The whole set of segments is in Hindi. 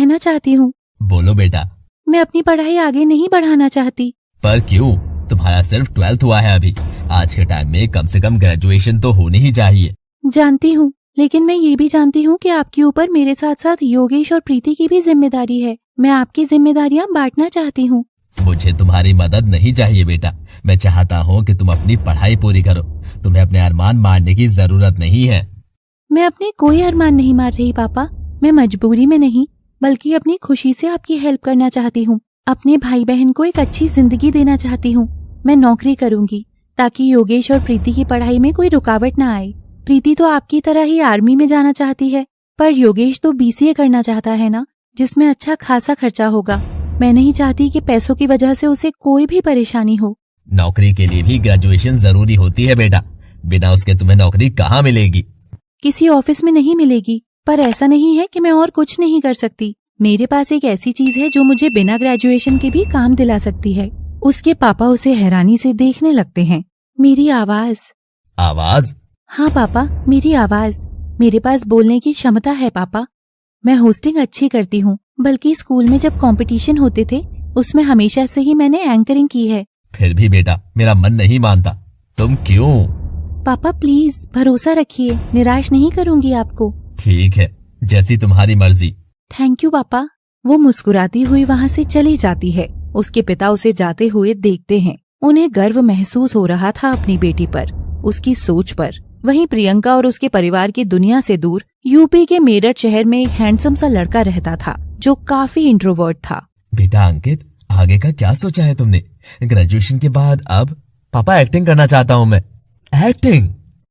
कहना चाहती हूँ। बोलो बेटा। मैं अपनी पढ़ाई आगे नहीं बढ़ाना चाहती। पर क्यों? तुम्हारा सिर्फ 12th हुआ है अभी। आज के टाइम में कम से कम ग्रेजुएशन तो होनी ही चाहिए। जानती हूँ, लेकिन मैं ये भी जानती हूँ कि आपके ऊपर मेरे साथ साथ योगेश और प्रीति की भी जिम्मेदारी है। मैं आपकी जिम्मेदारियाँ बांटना चाहती हूँ। मुझे तुम्हारी मदद नहीं चाहिए बेटा। मैं चाहता हूँ कि तुम अपनी पढ़ाई पूरी करो। तुम्हें अपने अरमान मारने की जरूरत नहीं है। मैं अपने कोई अरमान नहीं मार रही पापा। मैं मजबूरी में नहीं, बल्कि अपनी खुशी से आपकी हेल्प करना चाहती हूँ। अपने भाई बहन को एक अच्छी जिंदगी देना चाहती हूँ। मैं नौकरी करूँगी ताकि योगेश और प्रीति की पढ़ाई में कोई रुकावट न आए। प्रीति तो आपकी तरह ही आर्मी में जाना चाहती है, पर योगेश तो BCA करना चाहता है ना, जिसमें अच्छा खासा खर्चा होगा। मैं नहीं चाहती कि पैसों की वजह से उसे कोई भी परेशानी हो। नौकरी के लिए भी ग्रेजुएशन जरूरी होती है बेटा। बिना उसके तुम्हें नौकरी कहाँ मिलेगी? किसी ऑफिस में नहीं मिलेगी, पर ऐसा नहीं है कि मैं और कुछ नहीं कर सकती। मेरे पास एक ऐसी चीज है जो मुझे बिना ग्रेजुएशन के भी काम दिला सकती है। उसके पापा उसे हैरानी से देखने लगते हैं। मेरी आवाज। आवाज? हाँ पापा, मेरी आवाज। मेरे पास बोलने की क्षमता है पापा। मैं होस्टिंग अच्छी करती हूँ, बल्कि स्कूल में जब कंपटीशन होते थे उसमें हमेशा से ही मैंने एंकरिंग की है। फिर भी बेटा मेरा मन नहीं मानता। तुम क्यों? पापा प्लीज भरोसा रखिए, निराश नहीं करूँगी आपको। ठीक है, जैसी तुम्हारी मर्जी। थैंक यू पापा। वो मुस्कुराती हुई वहाँ से चली जाती है। उसके पिता उसे जाते हुए देखते हैं। उन्हें गर्व महसूस हो रहा था अपनी बेटी पर, उसकी सोच पर। वहीं प्रियंका और उसके परिवार की दुनिया से दूर यूपी के मेरठ शहर में एक हैंडसम सा लड़का रहता था जो काफी इंट्रोवर्ट था। बेटा अंकित, आगे का क्या सोचा है तुमने? ग्रेजुएशन के बाद अब? पापा एक्टिंग करना चाहता हूँ मैं। एक्टिंग?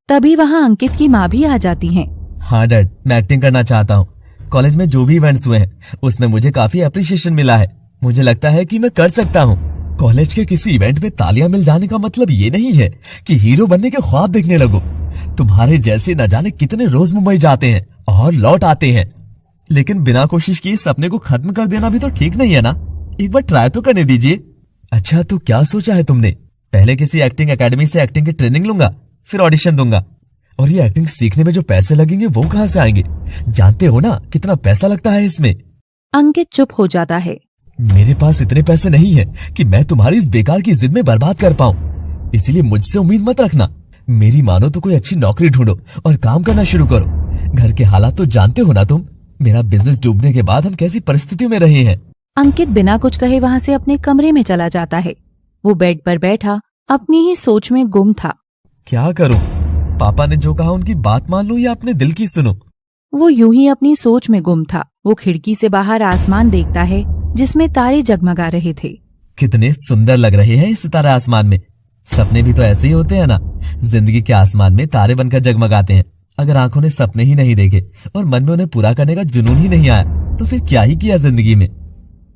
तभी वहाँ अंकित की माँ भी आ जाती हैं। हाँ डैड, मैं एक्टिंग करना चाहता हूँ। कॉलेज में जो भी इवेंट्स हुए हैं उसमें मुझे काफी अप्रिशिएशन मिला है। मुझे लगता है कि मैं कर सकता हूँ। कॉलेज के किसी इवेंट में तालियां मिल जाने का मतलब ये नहीं है कि हीरो बनने के ख्वाब देखने लगो। तुम्हारे जैसे न जाने कितने रोज मुंबई जाते हैं और लौट आते हैं, लेकिन बिना कोशिश किए सपने को खत्म कर देना भी तो ठीक नहीं है ना। एक बार ट्राई तो करने दीजिए। अच्छा, तो क्या सोचा है तुमने? पहले किसी एक्टिंग एकेडमी से एक्टिंग की ट्रेनिंग लूंगा, फिर ऑडिशन दूंगा। और ये एक्टिंग सीखने में जो पैसे लगेंगे वो कहाँ से आएंगे? जानते हो ना कितना पैसा लगता है इसमें। अंकित चुप हो जाता है। मेरे पास इतने पैसे नहीं है कि मैं तुम्हारी इस बेकार की जिद में बर्बाद कर पाऊं, इसलिए मुझसे उम्मीद मत रखना। मेरी मानो तो कोई अच्छी नौकरी ढूंढो और काम करना शुरू करो। घर के हालात तो जानते हो ना तुम। मेरा बिजनेस डूबने के बाद हम कैसी परिस्थितियों में रहे हैं। अंकित बिना कुछ कहे वहाँ से अपने कमरे में चला जाता है। वो बेड पर बैठा अपनी ही सोच में गुम था। क्या करूं? पापा ने जो कहा उनकी बात मान लूं या अपने दिल की सुनो? वो यूं ही अपनी सोच में गुम था। वो खिड़की से बाहर आसमान देखता है जिसमें तारे जगमगा रहे थे। कितने सुंदर लग रहे हैं इस तारे आसमान में। सपने भी तो ऐसे ही होते हैं ना, जिंदगी के आसमान में तारे बनकर जगमगाते हैं। अगर आंखों ने सपने ही नहीं देखे और मन में उन्हें पूरा करने का जुनून ही नहीं आया तो फिर क्या ही किया जिंदगी में।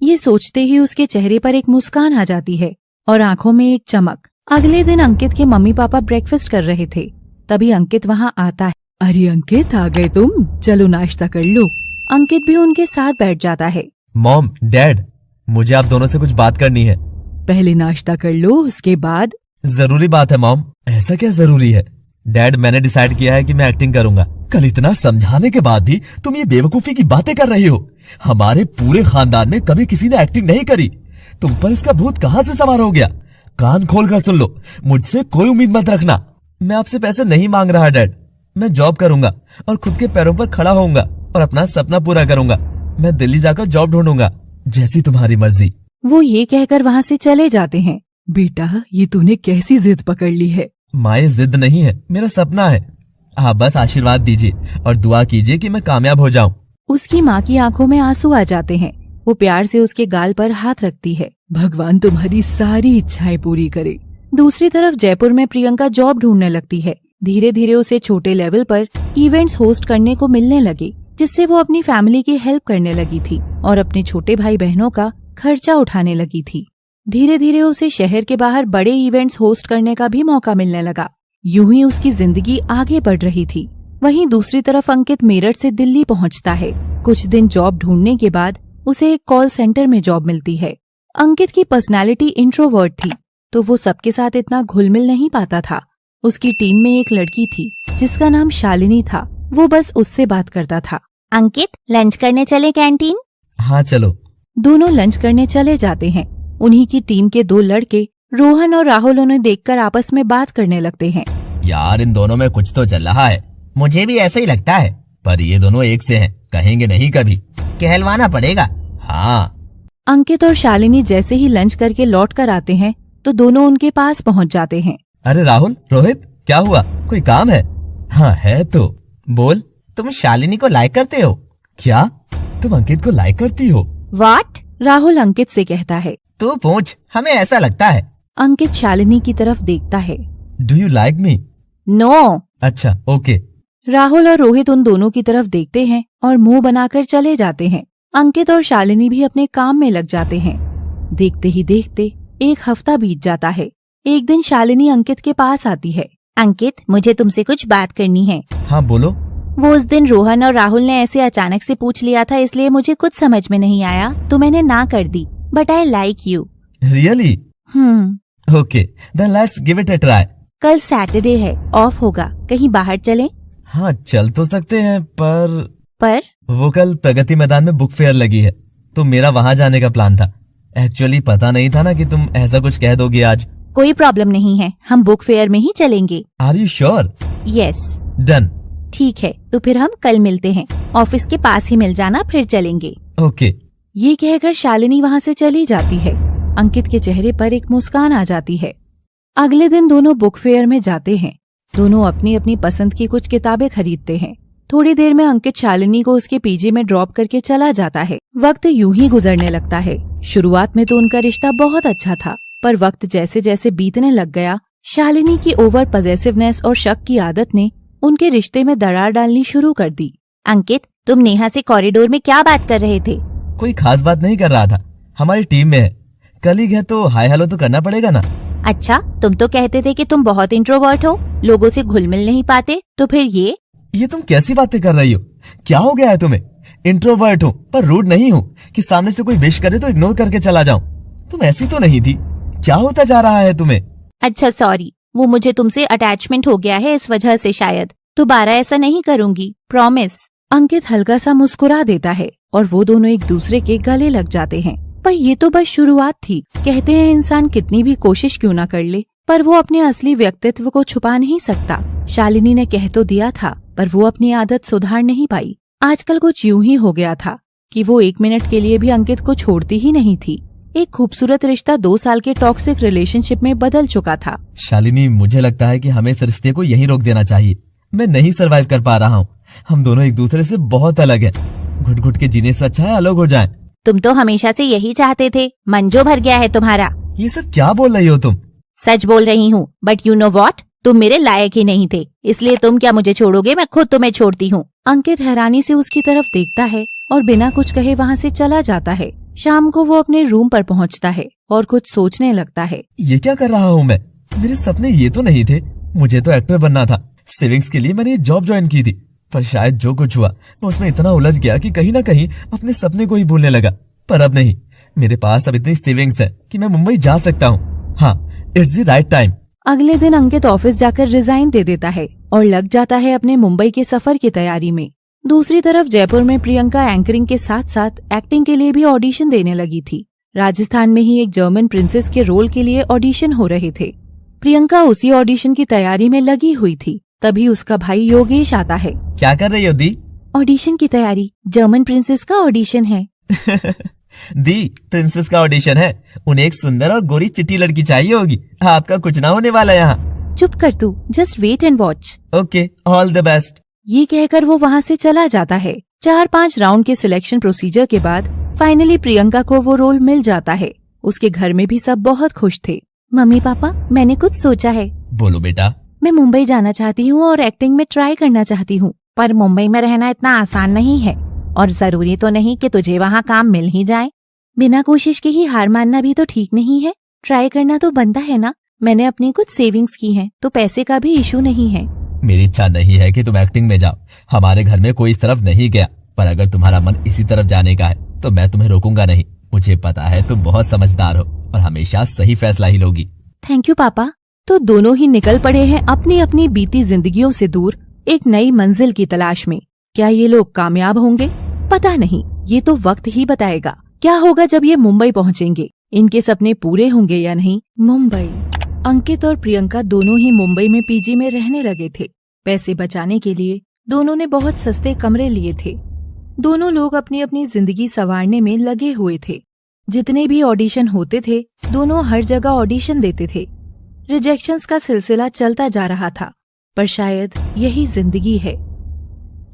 ये सोचते ही उसके चेहरे पर एक मुस्कान आ जाती है और आंखों में एक चमक। अगले दिन अंकित के मम्मी पापा ब्रेकफास्ट कर रहे थे। तभी अंकित वहाँ आता है। अरे अंकित, आ गए तुम, चलो नाश्ता कर लो। अंकित भी उनके साथ बैठ जाता है। मॉम, डैड, मुझे आप दोनों से कुछ बात करनी है। पहले नाश्ता कर लो, उसके बाद। जरूरी बात है मॉम। ऐसा क्या जरूरी है? डैड, मैंने डिसाइड किया है कि मैं एक्टिंग करूंगा। कल इतना समझाने के बाद भी तुम ये बेवकूफी की बातें कर रही हो। हमारे पूरे खानदान में कभी किसी ने एक्टिंग नहीं करी। तुम पर इसका भूत कहाँ से सवार हो गया? कान खोल कर सुन लो, मुझसे कोई उम्मीद मत रखना। मैं आपसे पैसे नहीं मांग रहा डैड। मैं जॉब करूंगा और खुद के पैरों पर खड़ा होऊंगा और अपना सपना पूरा करूंगा। मैं दिल्ली जाकर जॉब ढूंढूंगा, जैसी तुम्हारी मर्जी। वो ये कहकर वहाँ से चले जाते हैं। बेटा, ये तूने कैसी जिद पकड़ ली है? माँ, ये जिद नहीं है, मेरा सपना है। आप बस आशीर्वाद दीजिए और दुआ कीजिए कि मैं कामयाब हो जाऊं। उसकी माँ की आंखों में आंसू आ जाते हैं। वो प्यार से उसके गाल पर हाथ रखती है। भगवान तुम्हारी सारी इच्छाएं पूरी करे। दूसरी तरफ जयपुर में प्रियंका जॉब ढूंढने लगती है। धीरे धीरे उसे छोटे लेवल पर इवेंट्स होस्ट करने को मिलने लगे, जिससे वो अपनी फैमिली की हेल्प करने लगी थी और अपने छोटे भाई बहनों का खर्चा उठाने लगी थी। धीरे धीरे उसे शहर के बाहर बड़े इवेंट्स होस्ट करने का भी मौका मिलने लगा। यूं ही उसकी जिंदगी आगे बढ़ रही थी। वहीं दूसरी तरफ अंकित मेरठ से दिल्ली पहुंचता है। कुछ दिन जॉब ढूंढने के बाद उसे एक कॉल सेंटर में जॉब मिलती है। अंकित की पर्सनालिटी इंट्रोवर्ट थी, तो वो सबके साथ इतना घुल मिल नहीं पाता था। उसकी टीम में एक लड़की थी जिसका नाम शालिनी था। वो बस उससे बात करता था। अंकित, लंच करने चले कैंटीन? हाँ चलो। दोनों लंच करने चले जाते हैं। उन्हीं की टीम के दो लड़के रोहन और राहुल उन्हें देखकर आपस में बात करने लगते हैं। यार इन दोनों में कुछ तो चल रहा है। मुझे भी ऐसा ही लगता है, पर ये दोनों एक से हैं, कहेंगे नहीं कभी। कहलवाना पड़ेगा। हाँ। अंकित और शालिनी जैसे ही लंच करके लौट कर आते हैं तो दोनों उनके पास पहुंच जाते हैं। अरे राहुल, रोहित, क्या हुआ? कोई काम है? हाँ है तो। बोल। तुम शालिनी को लाइक करते हो क्या? तुम अंकित को लाइक करती हो? व्हाट? राहुल अंकित से कहता है। तू पूछ, हमें ऐसा लगता है। अंकित शालिनी की तरफ देखता है। Do you like me? No. अच्छा ओके। राहुल और रोहित उन दोनों की तरफ देखते हैं और मुंह बनाकर चले जाते हैं। अंकित और शालिनी भी अपने काम में लग जाते हैं। देखते ही देखते एक हफ्ता बीत जाता है। एक दिन शालिनी अंकित के पास आती है। अंकित, मुझे तुमसे कुछ बात करनी है। हाँ बोलो। वो उस दिन रोहन और राहुल ने ऐसे अचानक से पूछ लिया था, इसलिए मुझे कुछ समझ में नहीं आया तो मैंने ना कर दी। But I like you. Really? Okay, then let's give it a try. कल सैटरडे है, ऑफ होगा, कहीं बाहर चलें? हाँ चल तो सकते हैं, पर वो कल प्रगति मैदान में बुक फेयर लगी है तो मेरा वहाँ जाने का प्लान था। एक्चुअली पता नहीं था ना कि तुम ऐसा कुछ कह दोगी आज। कोई प्रॉब्लम नहीं है, हम बुक फेयर में ही चलेंगे। Are you sure? Yes. Done. ठीक है, तो फिर हम कल मिलते हैं। ऑफिस के पास ही मिल जाना, फिर चलेंगे। ओके। ये कहकर शालिनी वहाँ से चली जाती है। अंकित के चेहरे पर एक मुस्कान आ जाती है। अगले दिन दोनों बुक फेयर में जाते हैं। दोनों अपनी अपनी पसंद की कुछ किताबें खरीदते हैं। थोड़ी देर में अंकित शालिनी को उसके पीजी में ड्रॉप करके चला जाता है। वक्त यूं ही गुजरने लगता है। शुरुआत में तो उनका रिश्ता बहुत अच्छा था, पर वक्त जैसे जैसे बीतने लग गया, शालिनी की ओवर पजेसिवनेस और शक की आदत ने उनके रिश्ते में दरार डालनी शुरू कर दी। अंकित, तुम नेहा से कॉरिडोर में क्या बात कर रहे थे? कोई खास बात नहीं कर रहा था, हमारी टीम में है, कलीग है तो हाय हेलो तो करना पड़ेगा ना। अच्छा, तुम तो कहते थे कि तुम बहुत इंट्रोवर्ट हो, लोगों से घुल मिल नहीं पाते, तो फिर ये तुम कैसी बातें कर रही हो? क्या हो गया है तुम्हें? इंट्रोवर्ट हूँ पर रूड नहीं हूँ कि सामने से कोई विश करे तो इग्नोर करके चला जाऊं। तुम ऐसी तो नहीं थी, क्या होता जा रहा है तुम्हें? अच्छा सॉरी, वो मुझे तुमसे अटैचमेंट हो गया है, इस वजह से शायद। दोबारा ऐसा नहीं करूंगी, प्रॉमिस। अंकित हल्का सा मुस्कुरा देता है और वो दोनों एक दूसरे के गले लग जाते हैं। पर ये तो बस शुरुआत थी। कहते हैं इंसान कितनी भी कोशिश क्यों ना कर ले, पर वो अपने असली व्यक्तित्व को छुपा नहीं सकता। शालिनी ने कह तो दिया था, पर वो अपनी आदत सुधार नहीं पाई। आजकल कुछ यूं ही हो गया था कि वो एक मिनट के लिए भी अंकित को छोड़ती ही नहीं थी। एक खूबसूरत रिश्ता 2 साल के टॉक्सिक रिलेशनशिप में बदल चुका था। शालिनी, मुझे लगता है कि हमें इस रिश्ते को यहीं रोक देना चाहिए। मैं नहीं सरवाइव कर पा रहा हूँ। हम दोनों एक दूसरे से बहुत अलग हैं। घुट घुट के जीने से अच्छा है अलग हो जाएं। तुम तो हमेशा से यही चाहते थे, मंजो भर गया है तुम्हारा। ये सब क्या बोल रही हो तुम? सच बोल रही हूँ, बट यू नो व्हाट, तुम मेरे लायक ही नहीं थे, इसलिए तुम क्या मुझे छोड़ोगे? मैं खुद तुम्हें छोड़ती हूँ। अंकित हैरानी से उसकी तरफ देखता है और बिना कुछ कहे वहाँ से चला जाता है। शाम को वो अपने रूम पर पहुँचता है और कुछ सोचने लगता है। ये क्या कर रहा हूँ मैं? मेरे सपने ये तो नहीं थे। मुझे तो एक्टर बनना था। सेविंग्स के लिए मैंने ये जॉब ज्वाइन की थी, पर शायद जो कुछ हुआ मैं उसमें इतना उलझ गया कि कहीं ना कहीं अपने सपने को ही भूलने लगा। पर अब नहीं, मेरे पास अब इतनी सेविंग्स है कि मैं मुंबई जा सकता हूँ। हाँ, इट्स द राइट टाइम। अगले दिन अंकित ऑफिस जाकर रिजाइन दे देता है और लग जाता है अपने मुंबई के सफर की तैयारी में। दूसरी तरफ जयपुर में प्रियंका एंकरिंग के साथ साथ एक्टिंग के लिए भी ऑडिशन देने लगी थी। राजस्थान में ही एक जर्मन प्रिंसेस के रोल के लिए ऑडिशन हो रहे थे। प्रियंका उसी ऑडिशन की तैयारी में लगी हुई थी। तभी उसका भाई योगेश आता है। क्या कर रही हो दी? ऑडिशन की तैयारी, जर्मन प्रिंसेस का ऑडिशन है। दी, प्रिंसेस का ऑडिशन है, उन्हें एक सुंदर और गोरी चिट्टी लड़की चाहिए होगी। आपका कुछ ना होने वाला यहाँ। चुप कर तू, just wait and watch. Okay, all the best. ये कहकर वो वहाँ से चला जाता है। 4-5 राउंड के सिलेक्शन प्रोसीजर के बाद फाइनली प्रियंका को वो रोल मिल जाता है। उसके घर में भी सब बहुत खुश थे। मम्मी पापा, मैंने कुछ सोचा है। बोलो बेटा। मैं मुंबई जाना चाहती हूँ और एक्टिंग में ट्राई करना चाहती हूँ, पर मुंबई में रहना इतना आसान नहीं है और जरूरी तो नहीं कि तुझे वहाँ काम मिल ही जाए। बिना कोशिश के ही हार मानना भी तो ठीक नहीं है। ट्राई करना तो बनता है ना। मैंने अपनी कुछ सेविंग्स की हैं, तो पैसे का भी इशू नहीं है। मेरी इच्छा नहीं है कि तुम एक्टिंग में जाओ। हमारे घर में कोई इस तरफ नहीं गया, पर अगर तुम्हारा मन इसी तरफ जाने का है तो मैं तुम्हें रोकूंगा नहीं। मुझे पता है तुम बहुत समझदार हो और हमेशा सही फैसला ही लोगी। थैंक यू पापा। तो दोनों ही निकल पड़े हैं अपनी अपनी बीती जिंदगियों से दूर एक नई मंजिल की तलाश में। क्या ये लोग कामयाब होंगे? पता नहीं, ये तो वक्त ही बताएगा क्या होगा जब ये मुंबई पहुंचेंगे। इनके सपने पूरे होंगे या नहीं। मुंबई। अंकित और प्रियंका दोनों ही मुंबई में पीजी में रहने लगे थे। पैसे बचाने के लिए दोनों ने बहुत सस्ते कमरे लिए थे। दोनों लोग अपनी अपनी जिंदगी संवारने में लगे हुए थे। जितने भी ऑडिशन होते थे दोनों हर जगह ऑडिशन देते थे। रिजेक्शंस का सिलसिला चलता जा रहा था, पर शायद यही जिंदगी है।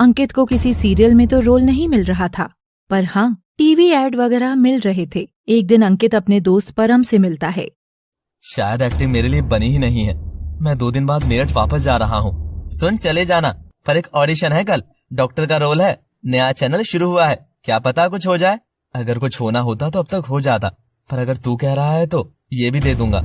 अंकित को किसी सीरियल में तो रोल नहीं मिल रहा था, पर हाँ टीवी एड वगैरह मिल रहे थे। एक दिन अंकित अपने दोस्त परम से मिलता है। शायद एक्टिंग मेरे लिए बनी ही नहीं है। मैं 2 दिन बाद मेरठ वापस जा रहा हूँ। सुन, चले जाना, पर एक ऑडिशन है कल। डॉक्टर का रोल है। नया चैनल शुरू हुआ है, क्या पता कुछ हो जाए। अगर कुछ होना होता तो अब तक हो जाता, पर अगर तू कह रहा है तो ये भी दे दूंगा।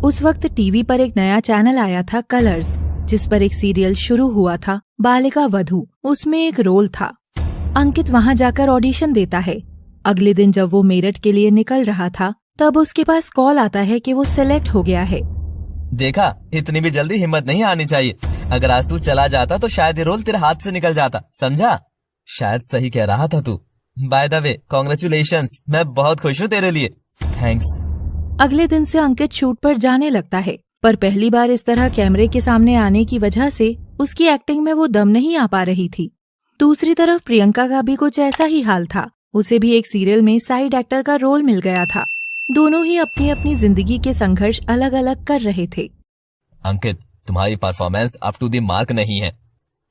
उस वक्त टीवी पर एक नया चैनल आया था, कलर्स, जिस पर एक सीरियल शुरू हुआ था, बालिका वधू। उसमें एक रोल था। अंकित वहां जाकर ऑडिशन देता है। अगले दिन जब वो मेरठ के लिए निकल रहा था तब उसके पास कॉल आता है कि वो सिलेक्ट हो गया है। देखा, इतनी भी जल्दी हिम्मत नहीं आनी चाहिए। अगर आज तू चला जाता तो शायद ये रोल तेरे हाथ से निकल जाता, समझा? शायद सही कह रहा था तू। बाय द वे, कांग्रेचुलेशंस, मैं बहुत खुश हूँ तेरे लिए। थैंक्स। अगले दिन से अंकित शूट पर जाने लगता है, पर पहली बार इस तरह कैमरे के सामने आने की वजह से उसकी एक्टिंग में वो दम नहीं आ पा रही थी। दूसरी तरफ प्रियंका का भी कुछ ऐसा ही हाल था। उसे भी एक सीरियल में साइड एक्टर का रोल मिल गया था। दोनों ही अपनी अपनी जिंदगी के संघर्ष अलग अलग कर रहे थे। अंकित, तुम्हारी performance up to the mark नहीं है।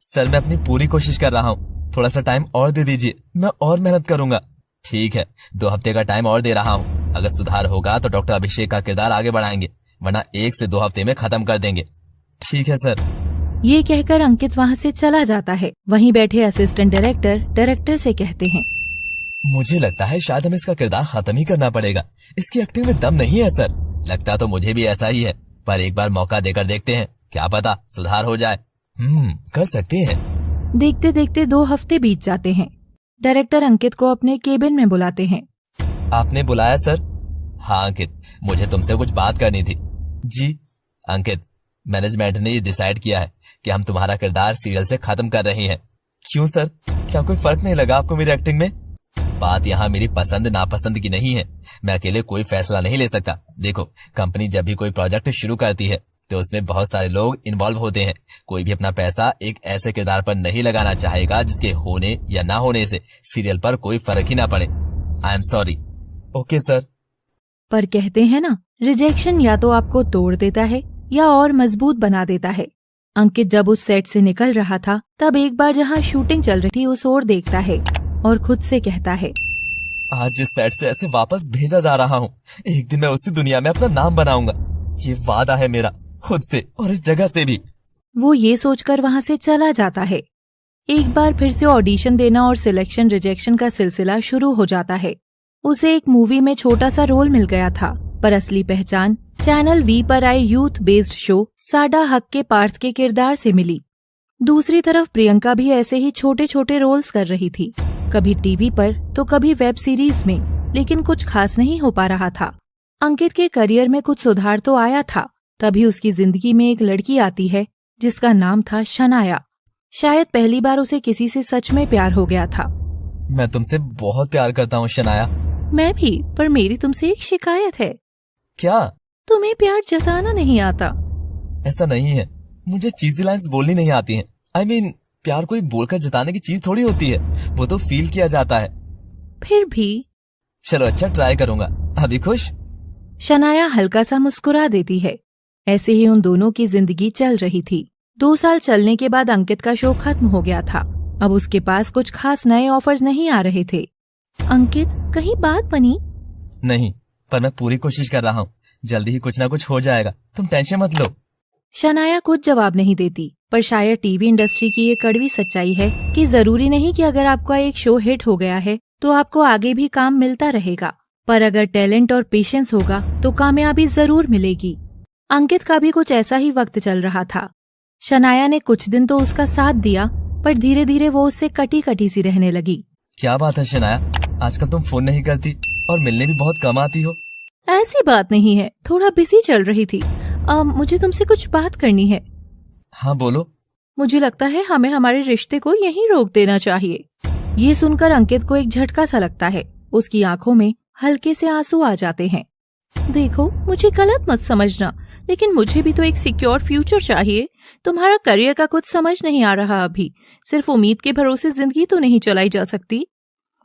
सर, मैं अपनी पूरी कोशिश कर रहा हूँ। थोड़ा सा टाइम और दे दीजिए, मैं और मेहनत करूंगा। ठीक है, 2 हफ्ते का टाइम और दे रहा हूँ। अगर सुधार होगा तो डॉक्टर अभिषेक का किरदार आगे बढ़ाएंगे, वरना 1 से 2 हफ्ते में खत्म कर देंगे। ठीक है सर। ये कहकर अंकित वहाँ से चला जाता है। वहीं बैठे असिस्टेंट डायरेक्टर से कहते हैं, मुझे लगता है शायद हमें इसका किरदार खत्म ही करना पड़ेगा। इसकी एक्टिंग में दम नहीं है सर। लगता तो मुझे भी ऐसा ही है, पर एक बार मौका देकर देखते हैं, क्या पता सुधार हो जाए। कर सकते हैं। देखते देखते 2 हफ्ते बीत जाते हैं। डायरेक्टर अंकित को अपने केबिन में बुलाते हैं। आपने बुलाया सर? हाँ अंकित, मुझे तुमसे कुछ बात करनी थी। जी अंकित, मैनेजमेंट ने ये डिसाइड किया है कि हम तुम्हारा किरदार सीरियल से खत्म कर रहे हैं। क्यों सर, क्या कोई फर्क नहीं लगा आपको मेरी एक्टिंग में? बात यहाँ मेरी पसंद नापसंद की नहीं है। मैं अकेले कोई फैसला नहीं ले सकता। देखो, कंपनी जब भी कोई प्रोजेक्ट शुरू करती है तो उसमें बहुत सारे लोग इन्वॉल्व होते हैं। कोई भी अपना पैसा एक ऐसे किरदार पर नहीं लगाना चाहेगा जिसके होने या ना होने से सीरियल पर कोई फर्क ही ना पड़े। I am sorry. Okay sir. पर कहते हैं ना, रिजेक्शन या तो आपको तोड़ देता है या और मजबूत बना देता है। अंकित जब उस सेट से निकल रहा था तब एक बार जहाँ शूटिंग चल रही थी उस ओर देखता है और खुद से कहता है, आज जिस सेट से ऐसे वापस भेजा जा रहा हूँ, एक दिन मैं उसी दुनिया में अपना नाम बनाऊंगा। ये वादा है मेरा, खुद से और इस जगह से भी। वो ये सोचकर वहाँ से चला जाता है। एक बार फिर से ऑडिशन देना और सिलेक्शन रिजेक्शन का सिलसिला शुरू हो जाता है। उसे एक मूवी में छोटा सा रोल मिल गया था, पर असली पहचान चैनल वी पर आए यूथ बेस्ड शो साडा हक के पार्थ के किरदार से मिली। दूसरी तरफ प्रियंका भी ऐसे ही छोटे छोटे रोल्स कर रही थी, कभी टीवी पर तो कभी वेब सीरीज में, लेकिन कुछ खास नहीं हो पा रहा था। अंकित के करियर में कुछ सुधार तो आया था, तभी उसकी जिंदगी में एक लड़की आती है जिसका नाम था शनाया। शायद पहली बार उसे किसी से सच में प्यार हो गया था। मैं तुमसे बहुत प्यार करता हूँ शनाया। मैं भी, पर मेरी तुमसे एक शिकायत है। क्या? तुम्हें प्यार जताना नहीं आता। ऐसा नहीं है, मुझे चीजी लाइन्स बोलनी नहीं आती हैं। I mean, प्यार कोई बोलकर जताने की चीज थोड़ी होती है, वो तो फील किया जाता है। फिर भी चलो अच्छा, ट्राई करूंगा। अभी खुश? शनाया हल्का सा मुस्कुरा देती है। ऐसे ही उन दोनों की जिंदगी चल रही थी। 2 साल चलने के बाद अंकित का शो खत्म हो गया था। अब उसके पास कुछ खास नए ऑफर्स नहीं आ रहे थे। अंकित, कहीं बात बनी? नहीं, पर मैं पूरी कोशिश कर रहा हूँ। जल्दी ही कुछ ना कुछ हो जाएगा, तुम टेंशन मत लो। शनाया कुछ जवाब नहीं देती, पर शायद टीवी इंडस्ट्री की ये कड़वी सच्चाई है कि जरूरी नहीं कि अगर आपका एक शो हिट हो गया है तो आपको आगे भी काम मिलता रहेगा, पर अगर टैलेंट और पेशेंस होगा तो कामयाबी जरूर मिलेगी। अंकित का भी कुछ ऐसा ही वक्त चल रहा था। शनाया ने कुछ दिन तो उसका साथ दिया, पर धीरे धीरे वो उससे कटी कटी सी रहने लगी। क्या बात है शनाया, आजकल तुम फोन नहीं करती और मिलने भी बहुत कम आती हो। ऐसी बात नहीं है, थोड़ा बिजी चल रही थी। मुझे तुमसे कुछ बात करनी है। हाँ बोलो। मुझे लगता है हमें हमारे रिश्ते को यहीं रोक देना चाहिए। ये सुनकर अंकित को एक झटका सा लगता है। उसकी आंखों में हल्के से आंसू आ जाते हैं। देखो, मुझे गलत मत समझना, लेकिन मुझे भी तो एक सिक्योर फ्यूचर चाहिए। तुम्हारा करियर का कुछ समझ नहीं आ रहा अभी। सिर्फ उम्मीद के भरोसे जिंदगी तो नहीं चलाई जा सकती।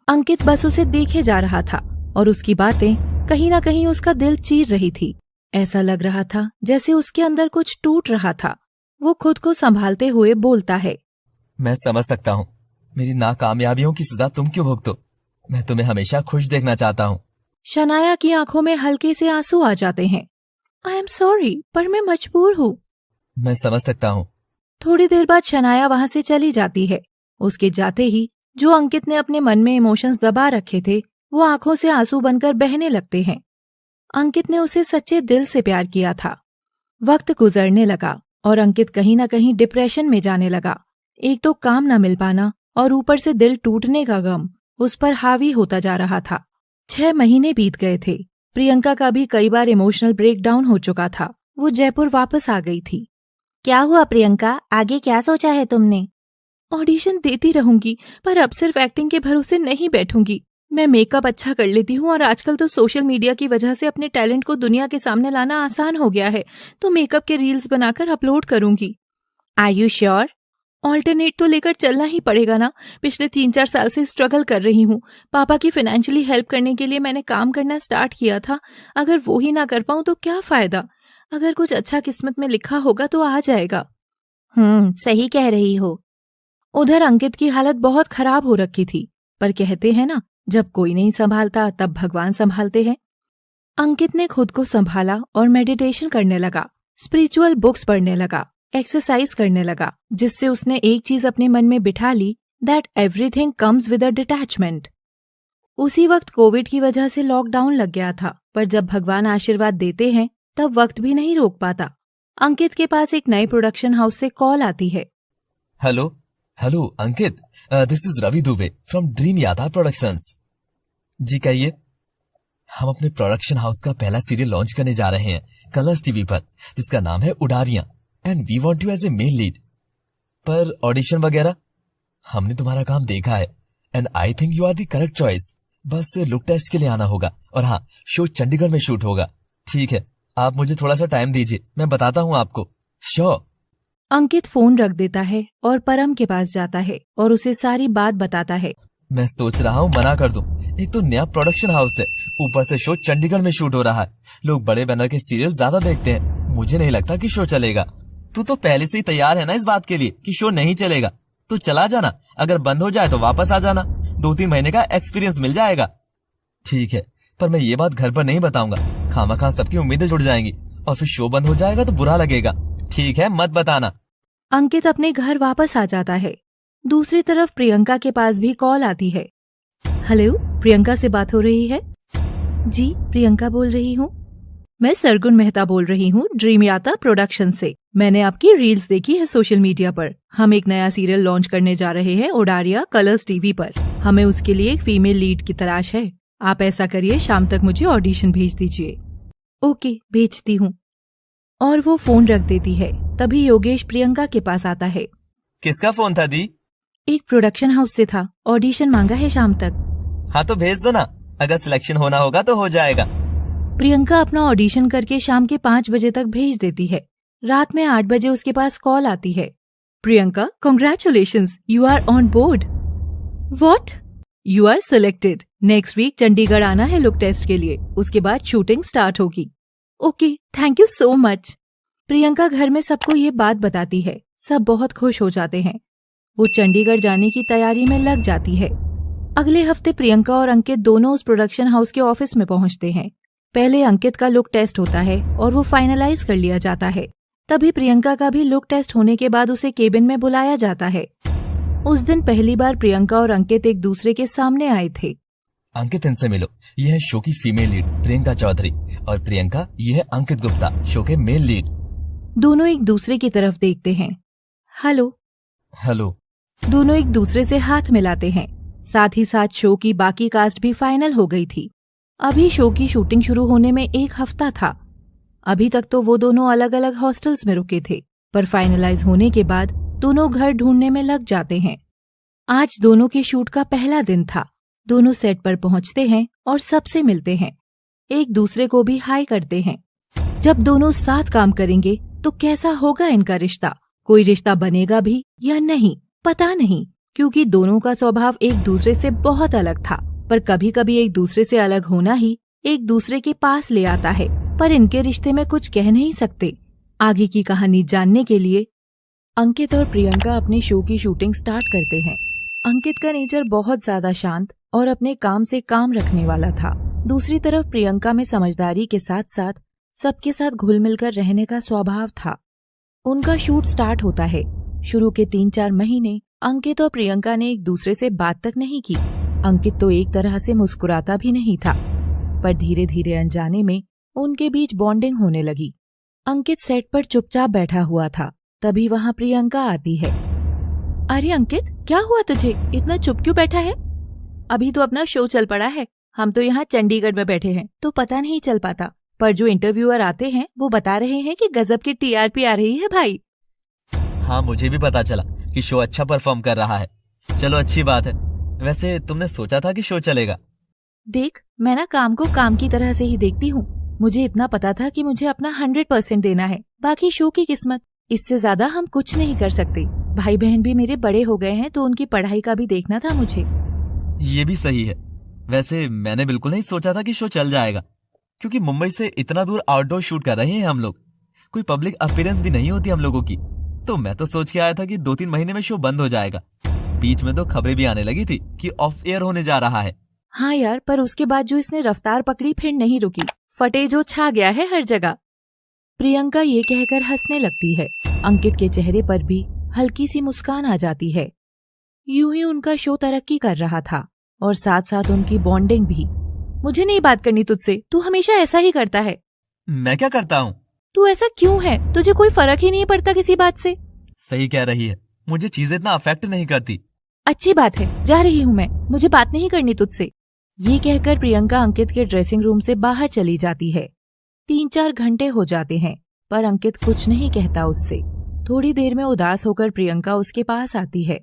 अंकित बस उसे देखे जा रहा था और उसकी बातें कहीं ना कहीं उसका दिल चीर रही थी। ऐसा लग रहा था जैसे उसके अंदर कुछ टूट रहा था। वो खुद को संभालते हुए बोलता है, मैं समझ सकता हूँ। मेरी नाकामयाबियों की सजा तुम क्यों भुगतो? मैं तुम्हें हमेशा खुश देखना चाहता हूँ। शनाया की आंखों में हल्के से आंसू आ जाते हैं। आई एम सॉरी, पर मैं मजबूर हूँ। मैं समझ सकता हूँ। थोड़ी देर बाद शनाया वहाँ से चली जाती है। उसके जाते ही जो अंकित ने अपने मन में इमोशंस दबा रखे थे, वो आंखों से आंसू बनकर बहने लगते हैं। अंकित ने उसे सच्चे दिल से प्यार किया था। वक्त गुजरने लगा और अंकित कहीं ना कहीं डिप्रेशन में जाने लगा। एक तो काम न मिल पाना और ऊपर से दिल टूटने का गम उस पर हावी होता जा रहा था। 6 महीने बीत गए थे। प्रियंका का भी कई बार इमोशनल ब्रेकडाउन हो चुका था। वो जयपुर वापस आ गई थी। क्या हुआ प्रियंका, आगे क्या सोचा है तुमने? ऑडिशन देती रहूंगी, पर अब सिर्फ एक्टिंग के भरोसे नहीं बैठूंगी। मैं मेकअप अच्छा कर लेती हूँ और आजकल तो सोशल मीडिया की वजह से अपने टैलेंट को दुनिया के सामने लाना आसान हो गया है, तो मेकअप के रील्स बनाकर अपलोड करूंगी। Are you sure? ऑल्टरनेट तो लेकर चलना ही पड़ेगा ना। पिछले 3-4 साल से स्ट्रगल कर रही हूँ। पापा की फाइनेंशियली हेल्प करने के लिए मैंने काम करना स्टार्ट किया था। अगर वो ही ना कर पाऊँ तो क्या फायदा? अगर कुछ अच्छा किस्मत में लिखा होगा तो आ जाएगा। सही कह रही हो। उधर अंकित की हालत बहुत खराब हो रखी थी, पर कहते हैं ना, जब कोई नहीं संभालता तब भगवान संभालते हैं। अंकित ने खुद को संभाला और मेडिटेशन करने लगा, स्पिरिचुअल बुक्स पढ़ने लगा, एक्सरसाइज करने लगा, जिससे उसने एक चीज अपने मन में बिठा ली, that everything comes with a detachment. उसी वक्त कोविड की वजह से लॉकडाउन लग गया था, पर जब भगवान आशीर्वाद देते हैं तब वक्त भी नहीं रोक पाता। अंकित के पास एक नए प्रोडक्शन हाउस से कॉल आती है। Hello hello Ankit, this is Ravi Dubey from dream Yada productions. जी कहिए। हम अपने प्रोडक्शन हाउस का पहला सीरियल लॉन्च करने जा रहे हैं कलर्स टीवी पर, जिसका नाम है Udaariyaan, and we want you as a main lead. पर ऑडिशन वगैरह हमने तुम्हारा काम देखा है and I think you are the correct choice. बस लुक टेस्ट के लिए आना होगा और हाँ, शो चंडीगढ़ में शूट होगा। ठीक है, आप मुझे थोड़ा सा टाइम दीजिए, मैं बताता हूँ आपको। श्योर। अंकित फोन रख देता है और परम के पास जाता है और उसे सारी बात बताता है। मैं सोच रहा हूँ मना कर दूं। एक तो नया प्रोडक्शन हाउस है, ऊपर से शो चंडीगढ़ में शूट हो रहा है। लोग बड़े बैनर के सीरियल ज्यादा देखते हैं। मुझे नहीं लगता कि शो चलेगा। तू तो पहले से ही तैयार है ना इस बात के लिए कि शो नहीं चलेगा। तो चला जाना, अगर बंद हो जाए तो वापस आ जाना। 2-3 महीने का एक्सपीरियंस मिल जाएगा। ठीक है, पर मैं ये बात घर पर नहीं बताऊंगा। खामखा सबकी उम्मीदें जुड़ जाएंगी और फिर शो बंद हो जाएगा तो बुरा लगेगा। ठीक है, मत बताना। अंकित अपने घर वापस आ जाता है। दूसरी तरफ प्रियंका के पास भी कॉल आती है। हेलो, प्रियंका से बात हो रही है? जी, प्रियंका बोल रही हूँ। मैं सरगुन मेहता बोल रही हूँ, ड्रीम यादा प्रोडक्शन से। मैंने आपकी रील्स देखी है सोशल मीडिया पर। हम एक नया सीरियल लॉन्च करने जा रहे हैं उडारिया कलर्स टीवी पर। हमें उसके लिए एक फीमेल लीड की तलाश है। आप ऐसा करिए, शाम तक मुझे ऑडिशन भेज दीजिए। ओके, भेजती हूँ। और वो फोन रख देती है। तभी योगेश प्रियंका के पास आता है। किसका फोन था दी? एक प्रोडक्शन हाउस से था, ऑडिशन मांगा है शाम तक। हाँ तो भेज दो ना, अगर सिलेक्शन होना होगा तो हो जाएगा। प्रियंका अपना ऑडिशन करके शाम के 5 बजे तक भेज देती है। रात में 8 बजे उसके पास कॉल आती है। Priyanka, congratulations, you are on board. What? You are selected. Next week Chandigarh आना है लुक टेस्ट के लिए, उसके बाद शूटिंग स्टार्ट होगी। Okay, thank you so much. Priyanka घर में सबको ये बात बताती है। सब बहुत खुश हो जाते हैं। वो चंडीगढ़ जाने की तैयारी में लग जाती है। अगले हफ्ते प्रियंका और अंकित दोनों उस प्रोडक्शन हाउस के ऑफिस में पहुंचते हैं। पहले अंकित का लुक टेस्ट होता है और वो फाइनलाइज कर लिया जाता है। तभी प्रियंका का भी लुक टेस्ट होने के बाद उसे केबिन में बुलाया जाता है। उस दिन पहली बार प्रियंका और अंकित एक दूसरे के सामने आए थे। अंकित, इनसे मिलो। ये है शो की फीमेल लीड प्रियंका चौधरी, और प्रियंका ये है अंकित गुप्ता, शो के मेल लीड। दोनों एक दूसरे की तरफ देखते हैं। हेलो। हेलो। दोनों एक दूसरे से हाथ मिलाते हैं। साथ ही साथ शो की बाकी कास्ट भी फाइनल हो गई थी। अभी शो की शूटिंग शुरू होने में 1 हफ्ता था। अभी तक तो वो दोनों अलग अलग हॉस्टल्स में रुके थे, पर फाइनलाइज होने के बाद दोनों घर ढूंढने में लग जाते हैं। आज दोनों के शूट का पहला दिन था। दोनों सेट पर पहुंचते हैं और सबसे मिलते हैं, एक दूसरे को भी हाय करते हैं। जब दोनों साथ काम करेंगे तो कैसा होगा इनका रिश्ता, कोई रिश्ता बनेगा भी या नहीं पता नहीं, क्योंकि दोनों का स्वभाव एक दूसरे से बहुत अलग था। पर कभी कभी एक दूसरे से अलग होना ही एक दूसरे के पास ले आता है। पर इनके रिश्ते में कुछ कह नहीं सकते। आगे की कहानी जानने के लिए अंकित और प्रियंका अपने शो की शूटिंग स्टार्ट करते हैं। अंकित का नेचर बहुत ज्यादा शांत और अपने काम से काम रखने वाला था। दूसरी तरफ प्रियंका में समझदारी के साथ साथ सबके साथ घुल मिलकर रहने का स्वभाव था। उनका शूट स्टार्ट होता है। शुरू के 3-4 महीने अंकित और प्रियंका ने एक दूसरे से बात तक नहीं की। अंकित तो एक तरह से मुस्कुराता भी नहीं था, पर धीरे धीरे अनजाने में उनके बीच बॉन्डिंग होने लगी। अंकित सेट पर चुपचाप बैठा हुआ था, तभी वहाँ प्रियंका आती है। अरे अंकित, क्या हुआ तुझे, इतना चुप क्यों बैठा है? अभी तो अपना शो चल पड़ा है, हम तो यहाँ चंडीगढ़ में बैठे हैं तो पता नहीं चल पाता, पर जो इंटरव्यूअर आते हैं वो बता रहे हैं कि गजब की टीआरपी आ रही है भाई। हाँ, मुझे भी पता चला कि शो अच्छा परफॉर्म कर रहा है। चलो, अच्छी बात है। वैसे तुमने सोचा था कि शो चलेगा? देख, मैं ना काम को काम की तरह से ही देखती हूँ। मुझे इतना पता था कि मुझे अपना 100% देना है, बाकी शो की किस्मत। इससे ज्यादा हम कुछ नहीं कर सकते। भाई बहन भी मेरे बड़े हो गए हैं तो उनकी पढ़ाई का भी देखना था मुझे। ये भी सही है। वैसे मैंने बिल्कुल नहीं सोचा था कि शो चल जाएगा, क्योंकि मुंबई से इतना दूर आउटडोर शूट कर रहे हैं हम लोग। कोई पब्लिक अपीयरेंस भी नहीं होती हम लोगों की। तो मैं तो सोच के आया था कि 2-3 महीने में शो बंद हो जाएगा। बीच में तो खबरें भी आने लगी थी कि ऑफ एयर होने जा रहा है। हाँ यार, पर उसके बाद जो इसने रफ्तार पकड़ी फिर नहीं रुकी, फटे जो छा गया है हर जगह। प्रियंका ये कहकर हंसने लगती है। अंकित के चेहरे पर भी हल्की सी मुस्कान आ जाती है। यूं ही उनका शो तरक्की कर रहा था और साथ साथ उनकी बॉन्डिंग भी। मुझे नहीं बात करनी तुझसे, तू हमेशा ऐसा ही करता है। मैं क्या करता हूँ? तू ऐसा क्यों है? तुझे कोई फर्क ही नहीं पड़ता किसी बात से। सही कह रही है, मुझे चीजें इतना अफेक्ट नहीं करती। अच्छी बात है, जा रही हूँ मैं, मुझे बात नहीं करनी तुझसे। ये कहकर प्रियंका अंकित के ड्रेसिंग रूम से बाहर चली जाती है। 3-4 घंटे हो जाते हैं, पर अंकित कुछ नहीं कहता उससे। थोड़ी देर में उदास होकर प्रियंका उसके पास आती है।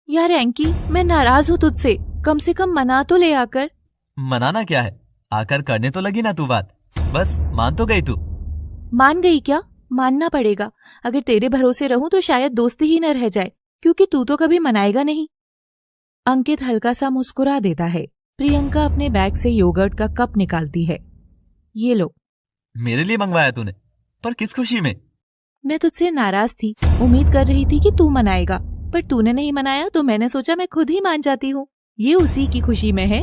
यार एंकी, मैं नाराज हूँ तुझसे, कम से कम मना तो ले आकर। मनाना क्या है, आकर करने तो लगी ना तू बात। बस मान तो गई तू। मान गई क्या? मानना पड़ेगा। अगर तेरे भरोसे रहूं तो शायद दोस्ती ही न रह जाए, क्योंकि तू तो कभी मनाएगा नहीं। अंकित हल्का सा मुस्कुरा देता है। प्रियंका अपने बैग से योगर्ट का कप निकालती है। ये लो। मेरे लिए मंगवाया तूने? पर किस खुशी में? मैं तुझसे नाराज थी, उम्मीद कर रही थी कि तू मनाएगा, पर तूने नहीं मनाया तो मैंने सोचा मैं खुद ही मान जाती हूँ। ये उसी की खुशी में है।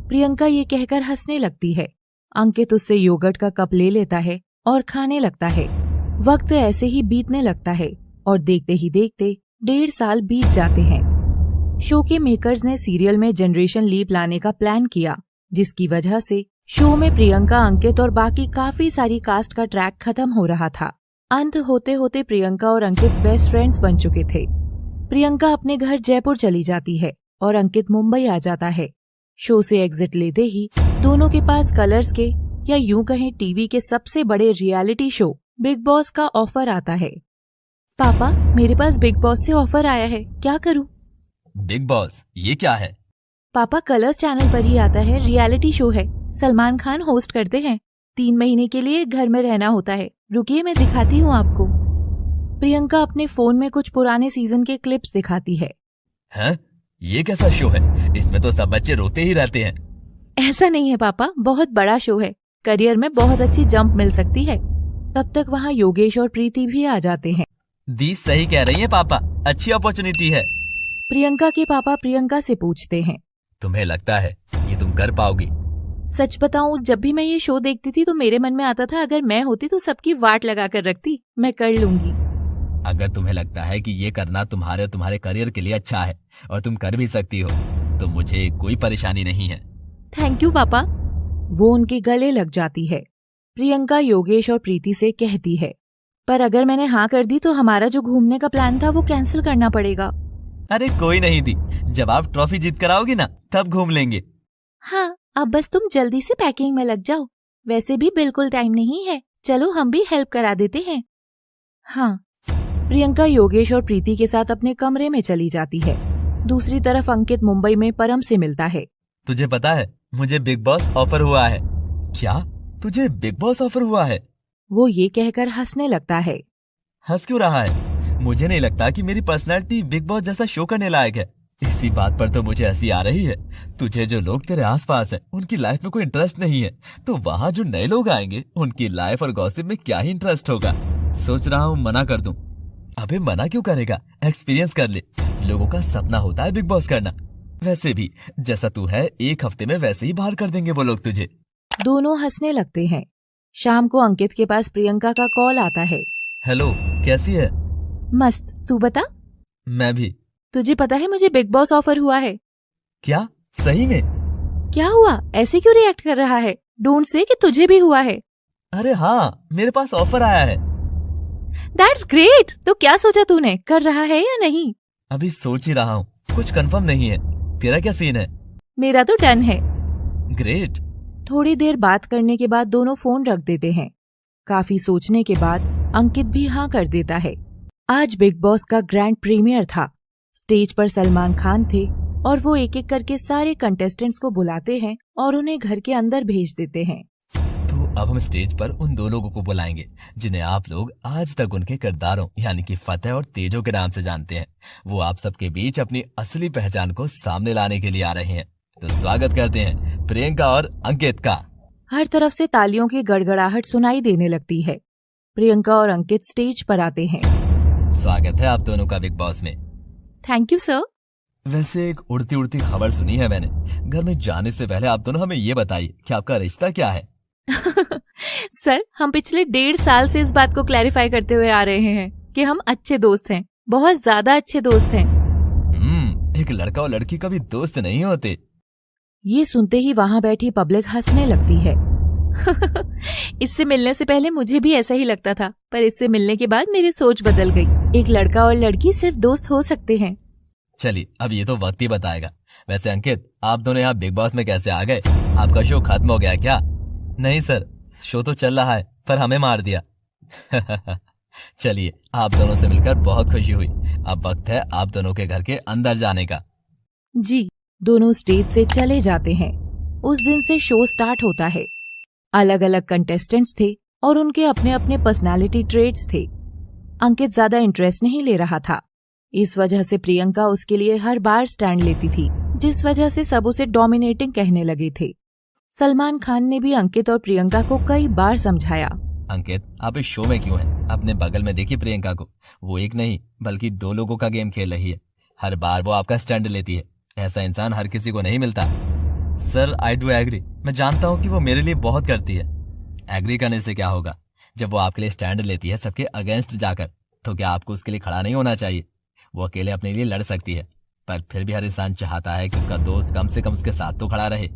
प्रियंका ये कहकर हंसने लगती है। अंकित उससे योगर्ट का कप ले लेता है और खाने लगता है। वक्त ऐसे ही बीतने लगता है और देखते ही देखते 1.5 साल बीत जाते हैं। शो के मेकर्स ने सीरियल में जनरेशन लीप लाने का प्लान किया, जिसकी वजह से शो में प्रियंका, अंकित और बाकी काफी सारी कास्ट का ट्रैक खत्म हो रहा था। अंत होते होते प्रियंका और अंकित बेस्ट फ्रेंड्स बन चुके थे। प्रियंका अपने घर जयपुर चली जाती है और अंकित मुंबई आ जाता है। शो से एग्जिट लेते ही दोनों के पास कलर्स के, या यूं कहें टीवी के सबसे बड़े रियलिटी शो बिग बॉस का ऑफर आता है। पापा, मेरे पास बिग बॉस से ऑफर आया है, क्या करूं? बिग बॉस, ये क्या है? पापा, कलर्स चैनल पर ही आता है, रियलिटी शो है। सलमान खान होस्ट करते हैं। 3 महीने के लिए घर में रहना होता है। रुकिए, मैं दिखाती हूँ आपको। प्रियंका अपने फोन में कुछ पुराने सीजन के क्लिप्स दिखाती है। हैं? ये कैसा शो है? इसमें तो सब बच्चे रोते ही रहते हैं। ऐसा नहीं है पापा, बहुत बड़ा शो है, करियर में बहुत अच्छी जंप मिल सकती है। तब तक वहाँ योगेश और प्रीति भी आ जाते हैं। दी सही कह रही है पापा, अच्छी अपॉर्चुनिटी है। प्रियंका के पापा प्रियंका से पूछते हैं, तुम्हें लगता है ये तुम कर पाओगी? सच बताऊं, जब भी मैं ये शो देखती थी तो मेरे मन में आता था अगर मैं होती तो सबकी वाट लगा कर रखती, मैं कर लूंगी। अगर तुम्हें लगता है कि ये करना तुम्हारे और तुम्हारे करियर के लिए अच्छा है और तुम कर भी सकती हो, तो मुझे कोई परेशानी नहीं है। थैंक यू पापा। वो उनके गले लग जाती है। प्रियंका योगेश और प्रीति से कहती है, पर अगर मैंने हाँ कर दी तो हमारा जो घूमने का प्लान था वो कैंसिल करना पड़ेगा। अरे कोई नहीं दी, जब आप ट्रॉफी जीत कर आओगी ना तब घूम लेंगे। हाँ, अब बस तुम जल्दी से पैकिंग में लग जाओ। वैसे भी बिल्कुल टाइम नहीं है, चलो हम भी हेल्प करा देते हैं। हाँ। प्रियंका योगेश और प्रीति के साथ अपने कमरे में चली जाती है। दूसरी तरफ अंकित मुंबई में परम से मिलता है। तुझे पता है मुझे बिग बॉस ऑफर हुआ है। क्या? तुझे बिग बॉस ऑफर हुआ है? वो ये कहकर हंसने लगता है। हंस क्यों रहा है? मुझे नहीं लगता कि मेरी पर्सनैलिटी बिग बॉस जैसा शो करने लायक है। इसी बात पर तो मुझे हंसी आ रही है। तुझे जो लोग तेरे आसपास हैं, उनकी लाइफ में कोई इंटरेस्ट नहीं है, तो वहाँ जो नए लोग आएंगे उनकी लाइफ और गॉसिप में क्या ही इंटरेस्ट होगा। सोच रहा हूँ मना कर दूं। अबे मना क्यों करेगा? एक्सपीरियंस कर ले। लोगों का सपना होता है बिग बॉस करना। वैसे भी जैसा तू है, 1 हफ्ते में वैसे ही बाहर कर देंगे वो लोग तुझे। दोनों हंसने लगते हैं। शाम को अंकित के पास प्रियंका का कॉल आता है। हेलो, कैसी है? मस्त, तू बता। मैं भी। तुझे पता है मुझे बिग बॉस ऑफर हुआ है। क्या? सही में? क्या हुआ, ऐसे क्यों रिएक्ट कर रहा है? डोंट से कि तुझे भी हुआ है। अरे हाँ, मेरे पास ऑफर आया है। That's great. तो क्या सोचा तूने, कर रहा है या नहीं? अभी सोच ही रहा हूँ, कुछ कंफर्म नहीं है। तेरा क्या सीन है? मेरा तो डन है। ग्रेट। थोड़ी देर बात करने के बाद दोनों फोन रख देते हैं। काफी सोचने के बाद अंकित भी हाँ कर देता है। आज बिग बॉस का ग्रैंड प्रीमियर था। स्टेज पर सलमान खान थे और वो एक एक करके सारे कंटेस्टेंट्स को बुलाते हैं और उन्हें घर के अंदर भेज देते हैं। तो अब हम स्टेज पर उन 2 लोगों को बुलाएंगे जिन्हें आप लोग आज तक उनके किरदारों यानी कि फतेह और तेजो के नाम से जानते हैं। वो आप सबके बीच अपनी असली पहचान को सामने लाने के लिए आ रहे हैं। तो स्वागत करते हैं प्रियंका और अंकित का। हर तरफ से तालियों की गड़गड़ाहट सुनाई देने लगती है। प्रियंका और अंकित स्टेज पर आते हैं। स्वागत है आप दोनों का बिग बॉस में। Thank you sir. वैसे एक उड़ती उड़ती खबर सुनी है मैंने। घर में जाने से पहले आप दोनों हमें ये बताइए कि आपका रिश्ता क्या है? सर, हम पिछले 1.5 साल से इस बात को क्लैरिफाई करते हुए आ रहे हैं कि हम अच्छे दोस्त हैं, बहुत ज्यादा अच्छे दोस्त हैं। एक लड़का और लड़की कभी दोस्त नहीं होते। ये सुनते ही वहाँ बैठी पब्लिक हंसने लगती है। इससे मिलने से पहले मुझे भी ऐसा ही लगता था, पर इससे मिलने के बाद मेरी सोच बदल गई। एक लड़का और लड़की सिर्फ दोस्त हो सकते हैं। चलिए, अब ये तो वक्त ही बताएगा। वैसे अंकित, आप दोनों यहाँ बिग बॉस में कैसे आ गए? आपका शो खत्म हो गया क्या? नहीं सर, शो तो चल रहा है, पर हमें मार दिया। चलिए, आप दोनों से मिलकर बहुत खुशी हुई। अब वक्त है आप दोनों के घर के अंदर जाने का। जी। दोनों स्टेज से चले जाते हैं। उस दिन से शो स्टार्ट होता है। अलग अलग कंटेस्टेंट्स थे और उनके अपने अपने पर्सनालिटी ट्रेट्स थे। अंकित ज्यादा इंटरेस्ट नहीं ले रहा था। इस वजह से प्रियंका उसके लिए हर बार स्टैंड लेती थी, जिस वजह से सब उसे डोमिनेटिंग कहने लगे थे। सलमान खान ने भी अंकित और प्रियंका को कई बार समझाया। अंकित, आप इस शो में क्यों हैं? अपने बगल में देखिए प्रियंका को। वो एक नहीं बल्कि 2 लोगों का गेम खेल रही है। हर बार वो आपका स्टैंड लेती है। ऐसा इंसान हर किसी को नहीं मिलता। Sir, I do agree. मैं जानता हूँ कि वो मेरे लिए बहुत करती है। एग्री करने से क्या होगा? जब वो आपके लिए स्टैंड लेती है सबके अगेंस्ट जाकर, तो क्या आपको उसके लिए खड़ा नहीं होना चाहिए? वो अकेले अपने लिए लड़ सकती है, पर फिर भी हर इंसान चाहता है कि उसका दोस्त कम से कम उसके साथ तो खड़ा रहे।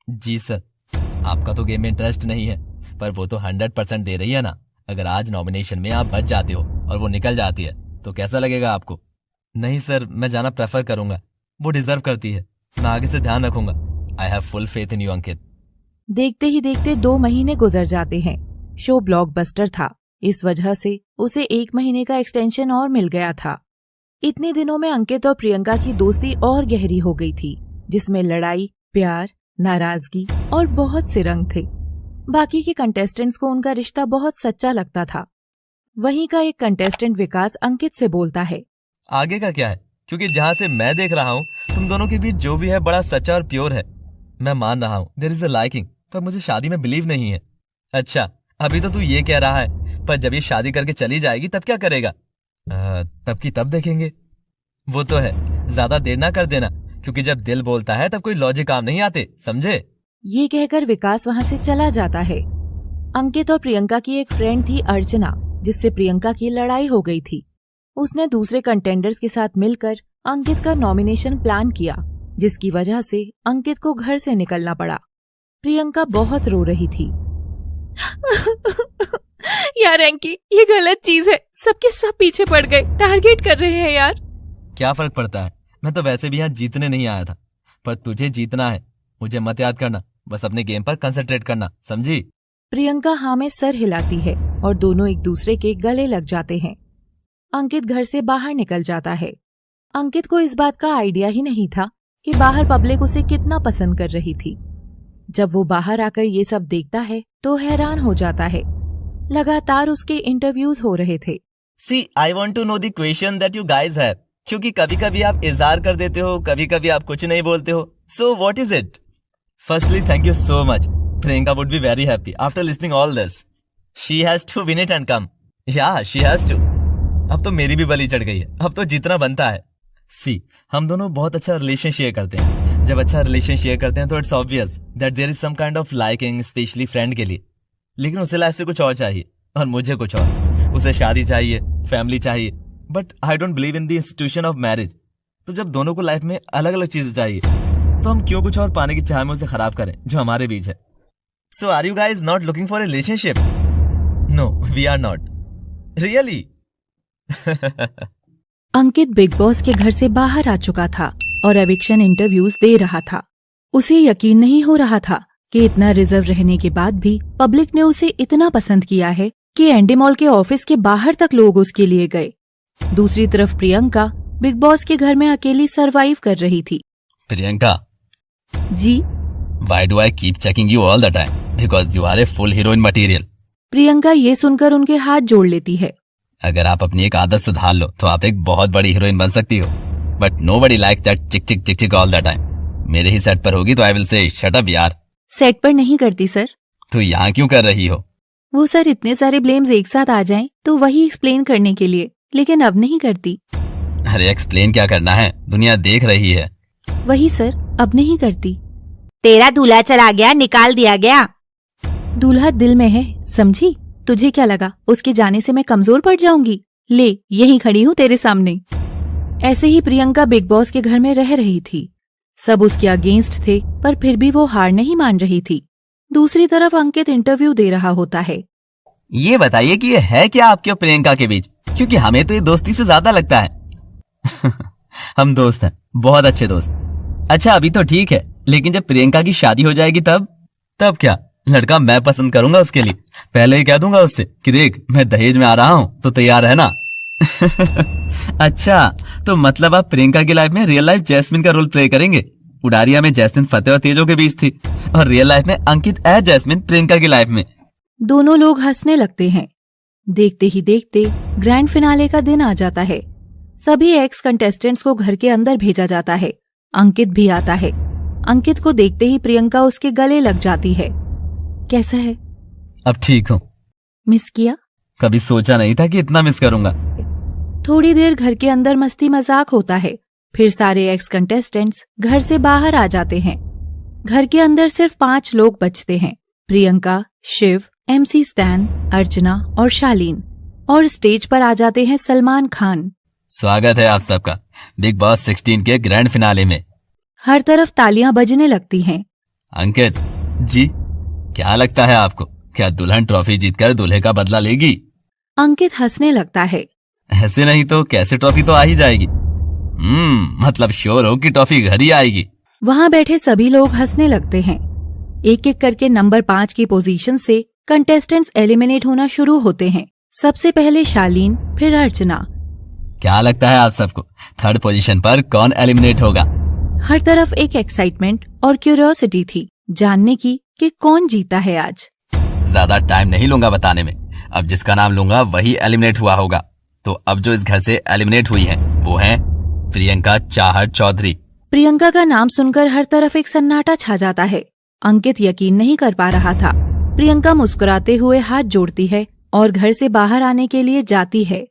जी सर, आपका तो गेम में इंटरेस्ट नहीं है, पर वो तो 100% दे रही है ना। अगर आज नॉमिनेशन में आप बच जाते हो और वो निकल जाती है, तो कैसा लगेगा आपको? नहीं सर, मैं जाना प्रेफर करूंगा। वो डिजर्व करती है। मैं आगे से ध्यान रखूंगा। I have full faith in you Ankit. देखते ही देखते 2 महीने गुजर जाते हैं। शो ब्लॉकबस्टर था, इस वजह से उसे 1 महीने का एक्सटेंशन और मिल गया था। इतने दिनों में अंकित और प्रियंका की दोस्ती और गहरी हो गई थी, जिसमें लड़ाई, प्यार, नाराजगी और बहुत से रंग थे। बाकी के कंटेस्टेंट्स को उनका रिश्ता बहुत सच्चा लगता था। वहीं का एक कंटेस्टेंट विकास अंकित से बोलता है, आगे का क्या है? क्योंकि जहाँ से मैं देख रहा हूँ, तुम दोनों के बीच जो भी है बड़ा सच्चा और प्योर है। मैं मान रहा हूँ देयर इज अ लाइकिंग, पर मुझे शादी में बिलीव नहीं है। अच्छा, अभी तो तू ये कह रहा है, पर जब ये शादी करके चली जाएगी तब क्या करेगा? तब की तब देखेंगे। वो तो है, ज्यादा देर ना कर देना, क्योंकि जब दिल बोलता है तब कोई लॉजिक काम नहीं आते, समझे? ये कहकर विकास वहाँ से चला जाता है। अंकित और प्रियंका की एक फ्रेंड थी अर्चना, जिससे प्रियंका की लड़ाई हो गई थी। उसने दूसरे कंटेंडर्स के साथ मिलकर अंकित का नॉमिनेशन प्लान किया, जिसकी वजह से अंकित को घर से निकलना पड़ा। प्रियंका बहुत रो रही थी। यार एंकी, ये गलत चीज है। सबके सब पीछे पड़ गए, टारगेट कर रहे हैं यार। क्या फर्क पड़ता है? मैं तो वैसे भी यहाँ जीतने नहीं आया था, पर तुझे जीतना है। मुझे मत याद करना, बस अपने गेम पर कंसंट्रेट करना, समझी? प्रियंका हाँ में सर हिलाती है और दोनों एक दूसरे के गले लग जाते हैं। अंकित घर से बाहर निकल जाता है। अंकित को इस बात का आइडिया ही नहीं था कि बाहर पब्लिक उसे कितना पसंद कर रही थी। जब वो बाहर आकर ये सब देखता है तो हैरान हो जाता है। लगातार उसके इंटरव्यूज हो रहे थे। See, I want to know the question that you guys have. क्योंकि कभी कभी आप इजहार कर देते हो, कभी कभी आप कुछ नहीं बोलते हो. So what is it? Firstly, thank you so much. Priyanka would be very happy after listening all this. She has to win it and come. Yeah, she has to. अब तो मेरी भी बलि चढ़ गई है. अब तो जितना बनता है. See, हम दोनों बहुत अच्छा रिलेशन शेयर करते हैं. जब अच्छा रिलेशन शेयर करते हैं तो it's obvious that there is some kind of liking, specially friend के लिए. लेकिन उसे लाइफ से कुछ और चाहिए और मुझे कुछ और. उसे शादी चाहिए, फैमिली चाहिए, but I don't believe in the institution of marriage. तो जब दोनों को लाइफ में अलग अलग चीजें चाहिए तो हम क्यों कुछ और पाने की चाह में उसे खराब करें जो हमारे बीच है. So are you guys not looking for a relationship? No, we are not. Really? Ankit Bigg Boss के घर से बाहर आ चुका था और एविक्शन इंटरव्यूज दे रहा था. उसे यकीन नहीं हो रहा था कि इतना रिजर्व रहने के बाद भी पब्लिक ने उसे इतना पसंद किया है कि एंडी मॉल के ऑफिस के बाहर तक लोग उसके लिए गए. दूसरी तरफ प्रियंका बिग बॉस के घर में अकेली सरवाइव कर रही थी. Priyanka ji. Why do I keep checking you all the time? Because you are a full heroine material. Priyanka ये सुनकर उनके हाथ जोड़ लेती है. अगर आप अपनी एक आदत सुधार लो तो आप एक बहुत बड़ी हीरोइन बन सकती हो. बट nobody like that चिक चिक चिक चिक all the time. मेरे ही सेट पर होगी तो I will say shut up यार. सेट पर नहीं करती सर. तो यहाँ क्यों कर रही हो? वो सर इतने सारे ब्लेम्स एक साथ आ जाएं तो वही एक्सप्लेन करने के लिए, लेकिन अब नहीं करती. अरे एक्सप्लेन क्या करना है, दुनिया देख रही है. वही सर, अब नहीं करती. तेरा दूल्हा चला गया, निकाल दिया गया. दूल्हा दिल में है, समझी? तुझे क्या लगा उसके जाने से मैं कमजोर पड़ जाऊंगी? ले, यहीं खड़ी हूँ तेरे सामने. ऐसे ही प्रियंका बिग बॉस के घर में रह रही थी. सब उसके अगेंस्ट थे पर फिर भी वो हार नहीं मान रही थी. दूसरी तरफ अंकित इंटरव्यू दे रहा होता है. ये बताइए कि ये है क्या आपके और प्रियंका के बीच? क्योंकि हमें तो ये दोस्ती से ज्यादा लगता है. हम दोस्त हैं, बहुत अच्छे दोस्त. अच्छा अभी तो ठीक है, लेकिन जब प्रियंका की शादी हो जाएगी तब क्या? लड़का मैं पसंद करूंगा उसके लिए. पहले ही कह दूंगा उससे कि देख मैं दहेज में आ रहा हूँ तो तैयार है ना. अच्छा, तो मतलब आप प्रियंका की लाइफ में रियल लाइफ जैस्मिन का रोल प्ले करेंगे. उडारिया में जैस्मिन फतेह और तेजो के बीच थी और रियल लाइफ में अंकित एज जैस्मिन प्रियंका की लाइफ में. दोनों लोग हंसने लगते हैं. देखते ही देखते ग्रैंड फिनाले का दिन आ जाता है. सभी एक्स कंटेस्टेंट्स को घर के अंदर भेजा जाता है. अंकित भी आता है. अंकित को देखते ही प्रियंका उसके गले लग जाती है. कैसा है? अब ठीक हूँ. मिस किया? कभी सोचा नहीं था कि इतना मिस करूंगा. थोड़ी देर घर के अंदर मस्ती मजाक होता है. फिर सारे एक्स कंटेस्टेंट्स घर से बाहर आ जाते हैं. घर के अंदर सिर्फ 5 लोग बचते हैं. प्रियंका, शिव, MC स्टैन, अर्चना और शालीन. और स्टेज पर आ जाते हैं सलमान खान. स्वागत है आप सबका बिग बॉस 16 के ग्रैंड फिनाले में. हर तरफ तालियां बजने लगती हैं. अंकित जी, क्या लगता है आपको, क्या दुल्हन ट्रॉफी जीतकर दूल्हे का बदला लेगी? अंकित हंसने लगता है. ऐसे नहीं तो कैसे ट्रॉफी तो आ ही जाएगी. मतलब श्योर हो कि ट्रॉफी घर ही आएगी. वहाँ बैठे सभी लोग हंसने लगते हैं. एक एक करके नंबर 5 की पोजीशन से कंटेस्टेंट्स एलिमिनेट होना शुरू होते हैं. सबसे पहले शालीन, फिर अर्चना. क्या लगता है आप सबको थर्ड पोजीशन पर कौन एलिमिनेट होगा? हर तरफ एक एक्साइटमेंट और क्यूरियोसिटी थी जानने की कि कौन जीता है आज. ज्यादा टाइम नहीं लूंगा बताने में. अब जिसका नाम लूंगा वही एलिमिनेट हुआ होगा. तो अब जो इस घर से एलिमिनेट हुई है वो है प्रियंका चाहर चौधरी. प्रियंका का नाम सुनकर हर तरफ एक सन्नाटा छा जाता है. अंकित यकीन नहीं कर पा रहा था. प्रियंका मुस्कुराते हुए हाथ जोड़ती है और घर से बाहर आने के लिए जाती है.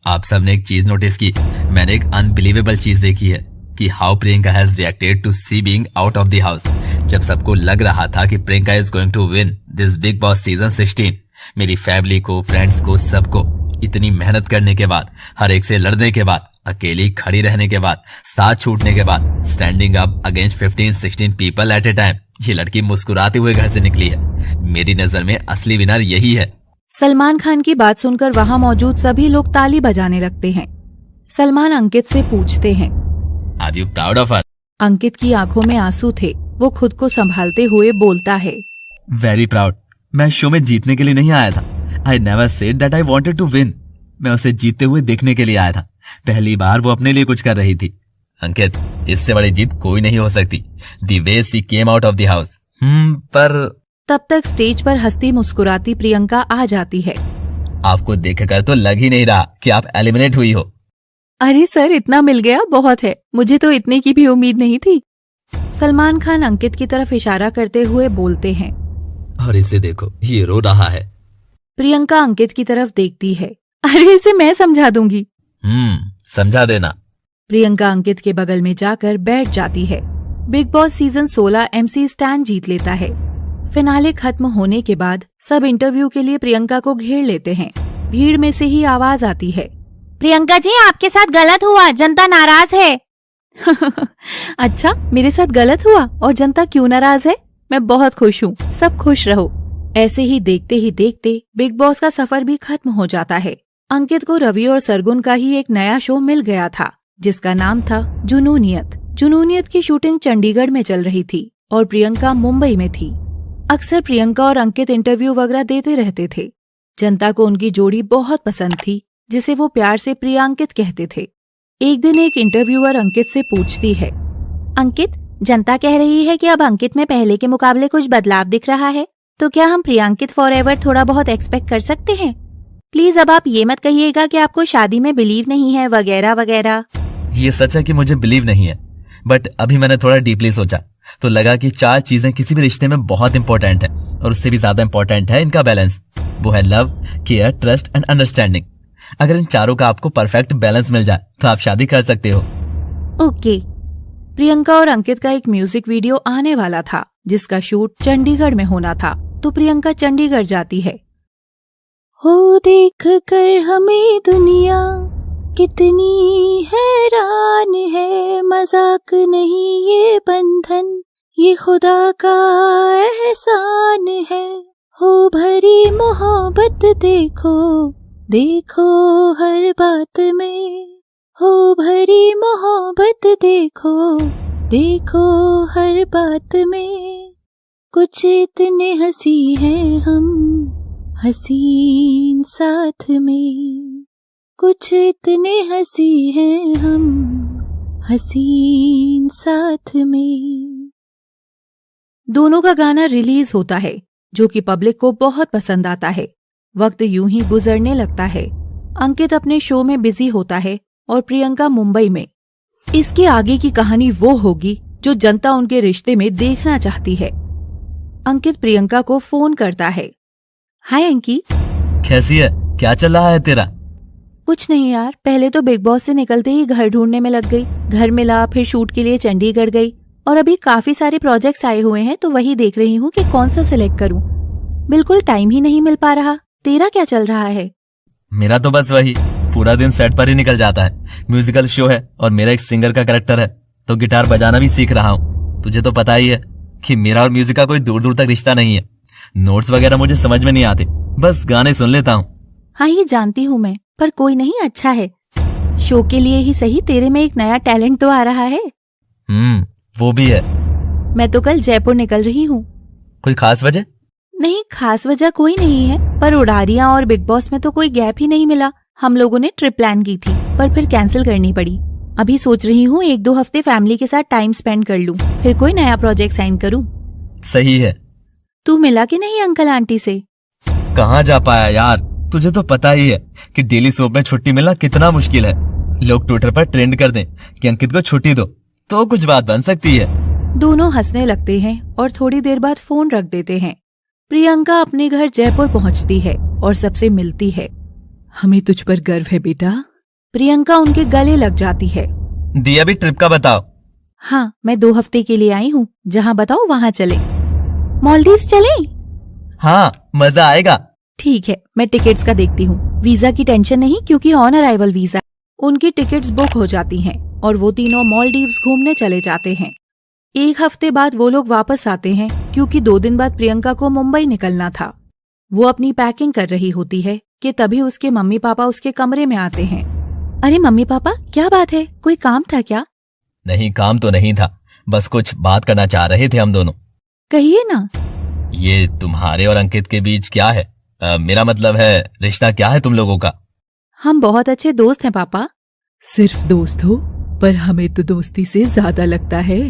आप सबने एक चीज नोटिस की? मैंने एक अनबिलीवेबल चीज देखी है कि how Priyanka has reacted to she being out of the house. जब सबको लग रहा था कि Priyanka is going to win this Bigg boss season 16, मेरी फैमिली को, फ्रेंड्स को, सबको इतनी मेहनत करने के बाद, हर एक से लड़ने के बाद, अकेली खड़ी रहने के बाद, साथ छूटने के बाद, standing up against 15-16 people at A time, ये लड़की मुस्कुराते हुए घर से निकली है. मेरी नजर में असली विनर यही है. सलमान खान की बात सुनकर वहाँ मौजूद सभी लोग ताली बजाने लगते हैं. सलमान अंकित से पूछते हैं, are you proud of her? Ankit की आंखों में आंसू थे. वो खुद को संभालते हुए बोलता है, वेरी प्राउड. मैं शो में जीतने के लिए नहीं आया था. I never said that I wanted to win. मैं उसे जीतते हुए देखने के लिए आया था. पहली बार वो अपने लिए कुछ कर रही थी। अंकित, इससे बड़ी जीत कोई नहीं हो सकती। The way she came out of the house. पर तब तक स्टेज पर हंसती मुस्कुराती प्रियंका आ जाती है। आपको देखकर तो लग ही नहीं रहा कि आप एलिमिनेट हुई हो। अरे सर, इतना मिल गया बहुत है, मुझे तो इतने की भी उम्मीद नहीं थी। सलमान खान अंकित की तरफ इशारा करते हुए बोलते हैं। और इसे देखो, ये रो रहा है। प्रियंका अंकित की तरफ देखती है। अरे इसे मैं समझा दूंगी। समझा देना। प्रियंका अंकित के बगल में जाकर बैठ जाती है। Bigg boss season 16 MC Stan जीत लेता है। फिनाले खत्म होने के बाद सब इंटरव्यू के लिए प्रियंका को घेर लेते हैं। भीड़ में से ही आवाज आती है, प्रियंका जी आपके साथ गलत हुआ, जनता नाराज है। अच्छा, मेरे साथ गलत हुआ और जनता क्यों नाराज है? मैं बहुत खुश हूँ, सब खुश रहो। ऐसे ही देखते बिग बॉस का सफर भी खत्म हो जाता है। अंकित को रवि और सरगुन का ही एक नया शो मिल गया था, जिसका नाम था जुनूनियत। जुनूनियत की शूटिंग चंडीगढ़ में चल रही थी और प्रियंका मुंबई में थी। अक्सर प्रियंका और अंकित इंटरव्यू वगैरह देते रहते थे। जनता को उनकी जोड़ी बहुत पसंद थी, जिसे वो प्यार से प्रियांकित कहते थे। एक दिन एक इंटरव्यूअर अंकित से पूछती है, अंकित, जनता कह रही है कि अब अंकित में पहले के मुकाबले कुछ बदलाव दिख रहा है, तो क्या हम प्रियांकित फॉरएवर थोड़ा बहुत एक्सपेक्ट कर सकते हैं? प्लीज अब आप ये मत कहिएगा कि आपको शादी में बिलीव नहीं है वगैरह वगैरह। ये सच है कि मुझे बिलीव नहीं है, बट अभी मैंने थोड़ा डीपली सोचा तो लगा कि 4 चीजें किसी भी रिश्ते में बहुत इंपॉर्टेंट है, और उससे भी ज्यादा इंपॉर्टेंट है इनका बैलेंस। वो है love, care, trust and understanding. अगर इन चारों का आपको परफेक्ट बैलेंस मिल जाए तो आप शादी कर सकते हो। ओके। प्रियंका और अंकित का एक म्यूजिक वीडियो आने वाला था, जिसका शूट चंडीगढ़ में होना था, तो प्रियंका चंडीगढ़ जाती है। हो देख कर हमें दुनिया कितनी हैरान है, मजाक नहीं ये बंधन, ये खुदा का एहसान है। हो भरी मोहब्बत देखो देखो हर बात में, हो भरी मोहब्बत देखो देखो हर बात में। कुछ इतने हंसी हैं हम हसीन साथ में, कुछ इतने हंसी हैं हम हसीन साथ में। दोनों का गाना रिलीज होता है, जो कि पब्लिक को बहुत पसंद आता है। वक्त यूं ही गुजरने लगता है। अंकित अपने शो में बिजी होता है और प्रियंका मुंबई में। इसके आगे की कहानी वो होगी जो जनता उनके रिश्ते में देखना चाहती है। अंकित प्रियंका को फोन करता है। हाय अंकी, कैसी है? क्या चल रहा है तेरा? कुछ नहीं यार, पहले तो बिग बॉस से निकलते ही घर ढूंढने में लग गई। घर मिला, फिर शूट के लिए चंडीगढ़ गई, और अभी काफी सारे प्रोजेक्ट्स आए हुए हैं, तो वही देख रही हूँ कि कौन सा सिलेक्ट करूँ। बिल्कुल टाइम ही नहीं मिल पा रहा। तेरा क्या चल रहा है? मेरा तो बस वही, पूरा दिन सेट पर ही निकल जाता है। म्यूजिकल शो है और मेरा एक सिंगर का कैरेक्टर है, तो गिटार बजाना भी सीख रहा हूँ। तुझे तो पता ही है कि मेरा और म्यूजिक का कोई दूर दूर तक रिश्ता नहीं है। नोट्स वगैरह मुझे समझ में नहीं आते, बस गाने सुन लेता हूँ। हाँ, ये जानती हूँ मैं, पर कोई नहीं, अच्छा है। शो के लिए ही सही, तेरे में एक नया टैलेंट तो आ रहा है। वो भी है। मैं तो कल जयपुर निकल रही हूँ। कोई खास वजह? नहीं, खास वजह कोई नहीं है, पर उड़ारियां और बिग बॉस में तो कोई गैप ही नहीं मिला। हम लोगों ने ट्रिप प्लान की थी, पर फिर कैंसिल करनी पड़ी। अभी सोच रही हूँ 1-2 हफ्ते फैमिली के साथ टाइम स्पेंड कर लूँ, फिर कोई नया प्रोजेक्ट साइन करूँ। सही है। तू मिला कि नहीं अंकल आंटी से? कहाँ जा पाया यार, तुझे तो पता ही है कि डेली सोप में छुट्टी मिलना कितना मुश्किल है। लोग ट्विटर पर ट्रेंड कर दें कि अंकित को छुट्टी दो, तो कुछ बात बन सकती है। दोनों हंसने लगते हैं और थोड़ी देर बाद फोन रख देते हैं। प्रियंका अपने घर जयपुर पहुंचती है और सबसे मिलती है। हमें तुझ पर गर्व है बेटा। प्रियंका उनके गले लग जाती है। दी, अभी ट्रिप का बताओ। हाँ, मैं 2 हफ्ते के लिए आई हूँ, जहाँ बताओ वहाँ चले। मालदीव्स चले? हाँ, मजा आएगा। ठीक है, मैं टिकट्स का देखती हूँ। वीजा की टेंशन नहीं, क्योंकि ऑन अराइवल वीजा। उनकी टिकट्स बुक हो जाती हैं और वो तीनों मालदीव्स घूमने चले जाते हैं। 1 हफ्ते बाद वो लोग वापस आते हैं, क्योंकि 2 दिन बाद प्रियंका को मुंबई निकलना था। वो अपनी पैकिंग कर रही होती है कि तभी उसके मम्मी पापा उसके कमरे में आते हैं। अरे मम्मी पापा, क्या बात है? कोई काम था क्या? नहीं, काम तो नहीं था, बस कुछ बात करना चाह रहे थे हम दोनों। कहिए ना। ये तुम्हारे और अंकित के बीच क्या है? मेरा मतलब है, रिश्ता क्या है तुम लोगों का? हम बहुत अच्छे दोस्त हैं पापा। सिर्फ दोस्त हो, पर हमें तो दोस्ती से ज्यादा लगता है।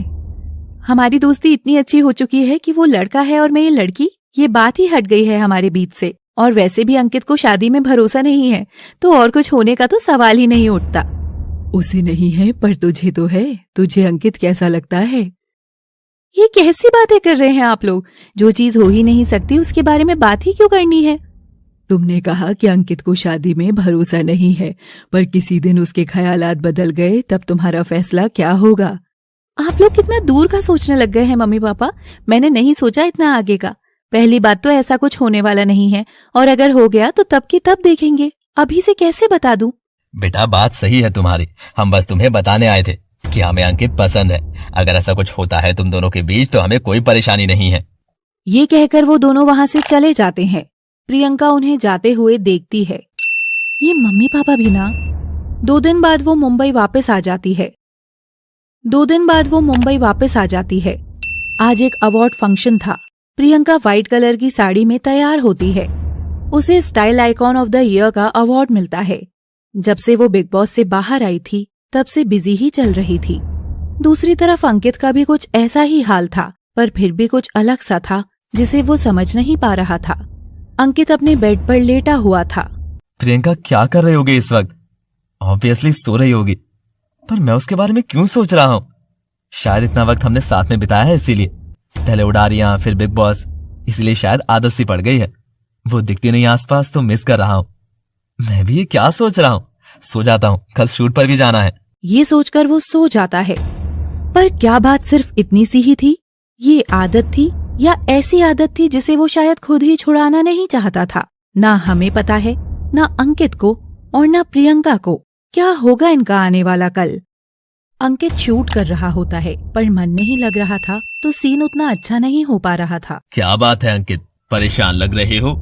हमारी दोस्ती इतनी अच्छी हो चुकी है कि वो लड़का है और मैं ये लड़की, ये बात ही हट गई है हमारे बीच से। और वैसे भी अंकित को शादी में भरोसा नहीं है, तो और कुछ होने का तो सवाल ही नहीं उठता। उसे नहीं है, पर तुझे तो है। तुझे अंकित कैसा लगता है? ये कैसी बातें कर रहे हैं आप लोग? जो चीज हो ही नहीं सकती उसके बारे में बात ही क्यों करनी है? तुमने कहा कि अंकित को शादी में भरोसा नहीं है, पर किसी दिन उसके ख्यालात बदल गए, तब तुम्हारा फैसला क्या होगा? आप लोग कितना दूर का सोचने लग गए हैं मम्मी पापा। मैंने नहीं सोचा इतना आगे का। पहली बात तो ऐसा कुछ होने वाला नहीं है, और अगर हो गया तो तब की तब देखेंगे। अभी से कैसे बता दूं? बेटा बात सही है तुम्हारी, हम बस तुम्हें बताने आए थे कि हमें अंकित पसंद है। अगर ऐसा कुछ होता है तुम दोनों के बीच तो हमें कोई परेशानी नहीं है। ये कहकर वो दोनों वहां से चले जाते हैं। प्रियंका उन्हें जाते हुए देखती है। ये मम्मी पापा भी ना। 2 दिन बाद वो मुंबई वापस आ जाती है। आज एक अवार्ड फंक्शन था। प्रियंका व्हाइट कलर की साड़ी में तैयार होती है। उसे style icon of the year का अवार्ड मिलता है। जब से वो बिग बॉस से बाहर आई थी, तब से बिजी ही चल रही थी। दूसरी तरफ अंकित का भी कुछ ऐसा ही हाल था, पर फिर भी कुछ अलग सा था जिसे वो समझ नहीं पा रहा था। अंकित अपने बेड पर लेटा हुआ था। प्रियंका क्या कर रही होगी इस वक्त? ऑब्वियसली सो रही होगी, पर मैं उसके बारे में क्यों सोच रहा हूँ? शायद इतना वक्त हमने साथ में बिताया है, इसीलिए। पहले उड़ारियां, फिर बिग बॉस, इसलिए शायद आदत सी पड़ गई है। वो दिखती नहीं आसपास तो मिस कर रहा हूँ। मैं भी ये क्या सोच रहा हूँ? सो जाता हूँ, कल शूट पर भी जाना है। ये सोचकर वो सो जाता है। पर क्या बात सिर्फ इतनी सी ही थी? ये आदत थी या ऐसी आदत थी जिसे वो शायद खुद ही छुड़ाना नहीं चाहता था? ना हमें पता है, ना अंकित को और ना प्रियंका को। क्या होगा इनका आने वाला कल? अंकित शूट कर रहा होता है, पर मन नहीं लग रहा था, तो सीन उतना अच्छा नहीं हो पा रहा था। क्या बात है अंकित, परेशान लग रहे हो?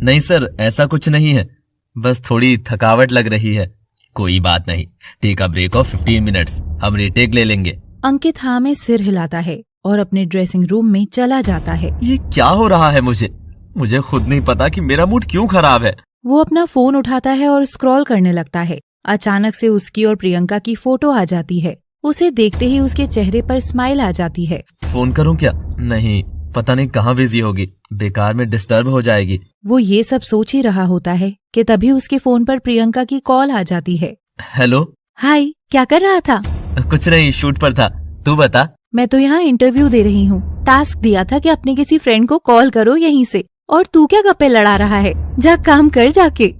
नहीं सर, ऐसा कुछ नहीं है, बस थोड़ी थकावट लग रही है। कोई बात नहीं, take a break of 15 minutes, हम रीटेक ले लेंगे। अंकित हाँ में सिर हिलाता है और अपने ड्रेसिंग रूम में चला जाता है। ये क्या हो रहा है? मुझे खुद नहीं पता कि मेरा मूड क्यों खराब है। वो अपना फोन उठाता है और स्क्रॉल करने लगता है। अचानक से उसकी और प्रियंका की फोटो आ जाती है। उसे देखते ही उसके चेहरे पर स्माइल आ जाती है। फोन करूं क्या? नहीं, पता नहीं कहाँ बिजी होगी, बेकार में डिस्टर्ब हो जाएगी। वो ये सब सोच ही रहा होता है कि तभी उसके फोन पर प्रियंका की कॉल आ जाती है। हेलो। हाय, क्या कर रहा था? कुछ नहीं, शूट पर था। तू बता। मैं तो यहाँ इंटरव्यू दे रही हूँ। टास्क दिया था कि अपने किसी फ्रेंड को कॉल करो यहीं से। और तू क्या गप्पे लड़ा रहा है? जा काम कर जाके।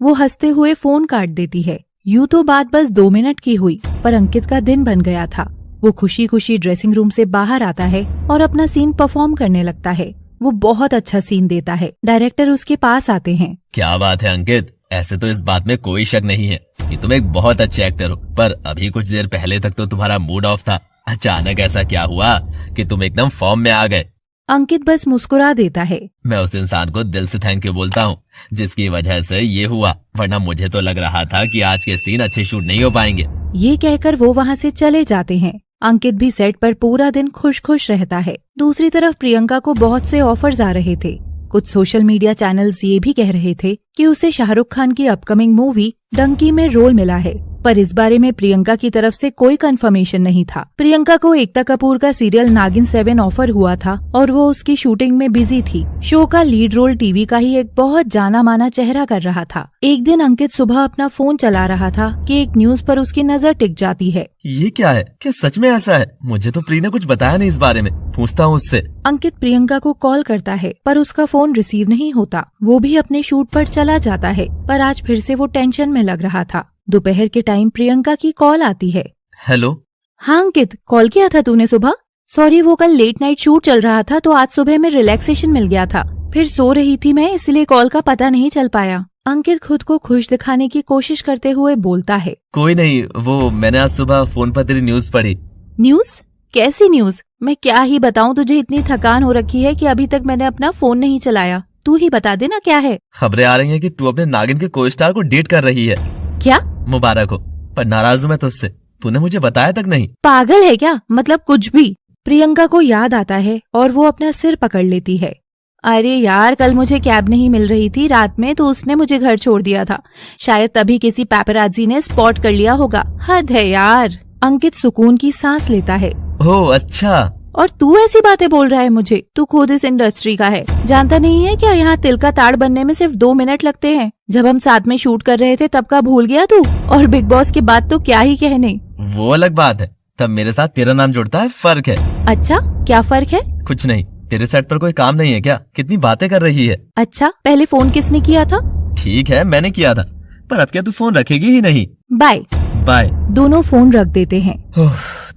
वो हंसते हुए फोन काट देती है। यूं तो बात बस 2 मिनट की हुई, पर अंकित का दिन बन गया था। वो खुशी खुशी ड्रेसिंग रूम से बाहर आता है और अपना सीन परफॉर्म करने लगता है। वो बहुत अच्छा सीन देता है। डायरेक्टर उसके पास आते हैं। क्या बात है अंकित, ऐसे तो इस बात में कोई शक नहीं है कि तुम एक बहुत अच्छे एक्टर हो, पर अभी कुछ देर पहले तक तो तुम्हारा मूड ऑफ था। अचानक ऐसा क्या हुआ कि तुम एकदम फॉर्म में आ गए? अंकित बस मुस्कुरा देता है। मैं उस इंसान को दिल से थैंक यू बोलता हूँ जिसकी वजह से ये हुआ, वरना मुझे तो लग रहा था कि आज के सीन अच्छे शूट नहीं हो पाएंगे। ये कहकर वो वहाँ से चले जाते हैं। अंकित भी सेट पर पूरा दिन खुश खुश रहता है। दूसरी तरफ प्रियंका को बहुत से ऑफर्स आ रहे थे। कुछ सोशल मीडिया चैनल्स ये भी कह रहे थे कि उसे शाहरुख खान की अपकमिंग मूवी डंकी में रोल मिला है, पर इस बारे में प्रियंका की तरफ से कोई कंफर्मेशन नहीं था। प्रियंका को एकता कपूर का सीरियल नागिन 7 ऑफर हुआ था और वो उसकी शूटिंग में बिजी थी। शो का लीड रोल टीवी का ही एक बहुत जाना माना चेहरा कर रहा था। एक दिन अंकित सुबह अपना फोन चला रहा था कि एक न्यूज पर उसकी नजर टिक जाती है। ये क्या है? क्या सच में ऐसा है? मुझे तो प्री ने कुछ बताया नहीं इस बारे में, पूछता हूँ उससे। अंकित प्रियंका को कॉल करता है, पर उसका फोन रिसीव नहीं होता। वो भी अपने शूट पर चला जाता है, पर आज फिर से वो टेंशन में लग रहा था। दोपहर के टाइम प्रियंका की कॉल आती है। हेलो। हाँ अंकित, कॉल किया था तूने सुबह? सॉरी, वो कल लेट नाइट शूट चल रहा था तो आज सुबह में रिलैक्सेशन मिल गया था। फिर सो रही थी मैं, इसलिए कॉल का पता नहीं चल पाया। अंकित खुद को खुश दिखाने की कोशिश करते हुए बोलता है। कोई नहीं, वो मैंने आज सुबह फोन पर तेरी न्यूज पढ़ी। न्यूज? कैसी न्यूज? मैं क्या ही बताऊं तुझे, इतनी थकान हो रखी है कि अभी तक मैंने अपना फोन नहीं चलाया। तू ही बता देना क्या है। खबरें आ रही हैं कि तू अपने नागिन के को स्टार को डेट कर रही है। क्या? मुबारक हो, पर नाराज हूँ मैं तुझसे, तूने मुझे बताया तक नहीं। पागल है क्या? मतलब कुछ भी। प्रियंका को याद आता है और वो अपना सिर पकड़ लेती है। अरे यार, कल मुझे कैब नहीं मिल रही थी रात में, तो उसने मुझे घर छोड़ दिया था। शायद तभी किसी पैपराजी ने स्पॉट कर लिया होगा। हद है यार। अंकित सुकून की सांस लेता है। ओह अच्छा। और तू ऐसी बातें बोल रहा है मुझे? तू खुद इस इंडस्ट्री का है, जानता नहीं है क्या यहाँ तिल का ताड़ बनने में सिर्फ 2 मिनट लगते हैं। जब हम साथ में शूट कर रहे थे तब का भूल गया तू? और बिग बॉस की बात तो क्या ही कहने। वो अलग बात है, तब मेरे साथ तेरा नाम जुड़ता है, फर्क है। अच्छा, क्या फर्क है? कुछ नहीं, तेरे सेट पर कोई काम नहीं है क्या? कितनी बातें कर रही है। अच्छा, पहले फोन किसने किया था? ठीक है, मैंने किया था, पर अब क्या तू फोन रखेगी ही नहीं? Bye bye. दोनों फोन रख देते हैं।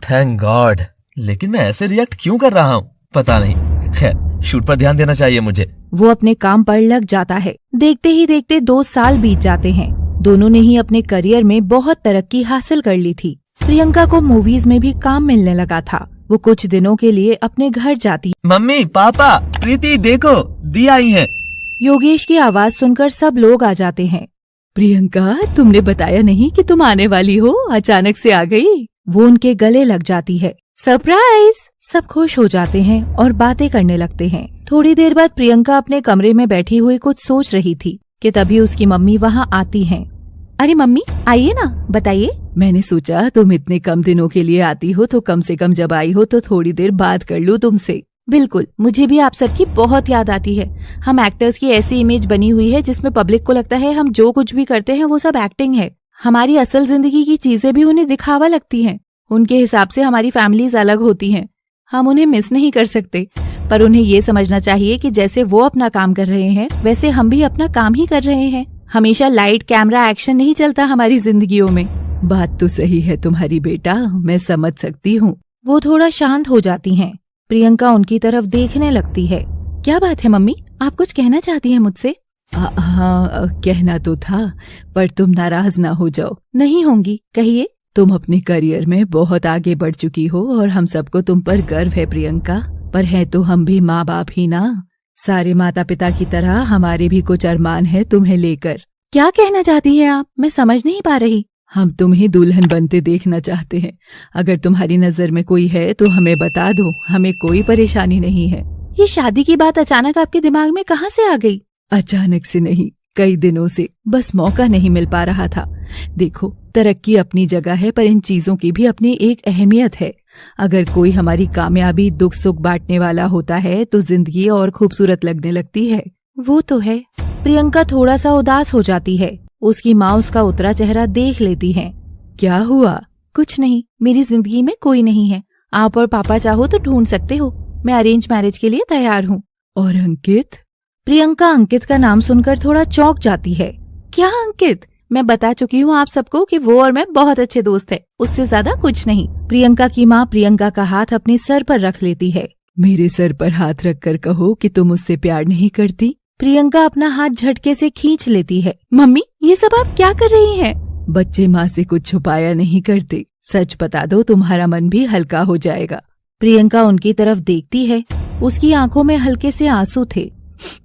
Thank God. लेकिन मैं ऐसे रिएक्ट क्यों कर रहा हूँ पता नहीं। खैर, शूट पर ध्यान देना चाहिए मुझे। वो अपने काम पर लग जाता है। देखते ही देखते 2 साल बीत जाते हैं। दोनों ने ही अपने करियर में बहुत तरक्की हासिल कर ली थी। प्रियंका को मूवीज में भी काम मिलने लगा था। वो कुछ दिनों के लिए अपने घर जाती है। मम्मी, पापा, प्रीति देखो, दी आई है। योगेश की आवाज सुनकर सब लोग आ जाते हैं। प्रियंका, तुमने बताया नहीं कि तुम आने वाली हो, अचानक से आ गई। वो उनके गले लग जाती है। सरप्राइज। सब खुश हो जाते हैं और बातें करने लगते हैं। थोड़ी देर बाद प्रियंका अपने कमरे में बैठी हुई कुछ सोच रही थी कि तभी उसकी मम्मी वहाँ आती हैं। अरे मम्मी, आइए ना, बताइए। मैंने सोचा तुम इतने कम दिनों के लिए आती हो तो कम से कम जब आई हो तो थोड़ी देर बात कर लूं तुमसे। बिल्कुल, मुझे भी आप सबकी बहुत याद आती है। हम एक्टर्स की ऐसी इमेज बनी हुई है जिसमें पब्लिक को लगता है हम जो कुछ भी करते हैं वो सब एक्टिंग है। हमारी असल जिंदगी की चीजें भी उन्हें दिखावा लगती हैं। उनके हिसाब से हमारी फैमिलीज अलग होती हैं। हम उन्हें मिस नहीं कर सकते, पर उन्हें ये समझना चाहिए कि जैसे वो अपना काम कर रहे हैं वैसे हम भी अपना काम ही कर रहे हैं। हमेशा लाइट, कैमरा, एक्शन नहीं चलता हमारी जिंदगियों में। बात तो सही है तुम्हारी बेटा, मैं समझ सकती हूँ। वो थोड़ा शांत हो जाती हैं। प्रियंका उनकी तरफ देखने लगती है। क्या बात है मम्मी, आप कुछ कहना चाहती हैं मुझसे? हाँ, कहना तो था, पर तुम नाराज ना हो जाओ। नहीं होंगी, कहिए। तुम अपने करियर में बहुत आगे बढ़ चुकी हो और हम सबको तुम पर गर्व है प्रियंका। पर है तो हम भी माँ बाप ही ना। सारे माता पिता की तरह हमारे भी कुछ अरमान है तुम्हें लेकर। क्या कहना चाहती हैं आप? मैं समझ नहीं पा रही। हम तुम्हें दुल्हन बनते देखना चाहते हैं। अगर तुम्हारी नजर में कोई है तो हमें बता दो, हमें कोई परेशानी नहीं है। ये शादी की बात अचानक आपके दिमाग में कहाँ से आ गई? अचानक से नहीं, कई दिनों से, बस मौका नहीं मिल पा रहा था। देखो, तरक्की अपनी जगह है, पर इन चीजों की भी अपनी एक अहमियत है। अगर कोई हमारी कामयाबी दुख सुख बांटने वाला होता है तो जिंदगी और खूबसूरत लगने लगती है। वो तो है। प्रियंका थोड़ा सा उदास हो जाती है। उसकी माँ उसका उतरा चेहरा देख लेती है। क्या हुआ? कुछ नहीं, मेरी जिंदगी में कोई नहीं है। आप और पापा चाहो तो ढूंढ सकते हो। मैं अरेंज मैरिज के लिए तैयार हूँ। और अंकित? प्रियंका अंकित का नाम सुनकर थोड़ा चौंक जाती है। क्या अंकित? मैं बता चुकी हूँ आप सबको कि वो और मैं बहुत अच्छे दोस्त हैं, उससे ज्यादा कुछ नहीं। प्रियंका की माँ प्रियंका का हाथ अपने सर पर रख लेती है। मेरे सर पर हाथ रखकर कहो कि तुम मुझसे प्यार नहीं करती। प्रियंका अपना हाथ झटके से खींच लेती है। मम्मी, ये सब आप क्या कर रही हैं? बच्चे माँ से कुछ छुपाया नहीं करते। सच बता दो, तुम्हारा मन भी हल्का हो जाएगा। प्रियंका उनकी तरफ देखती है। उसकी आंखों में हल्के से आंसू थे।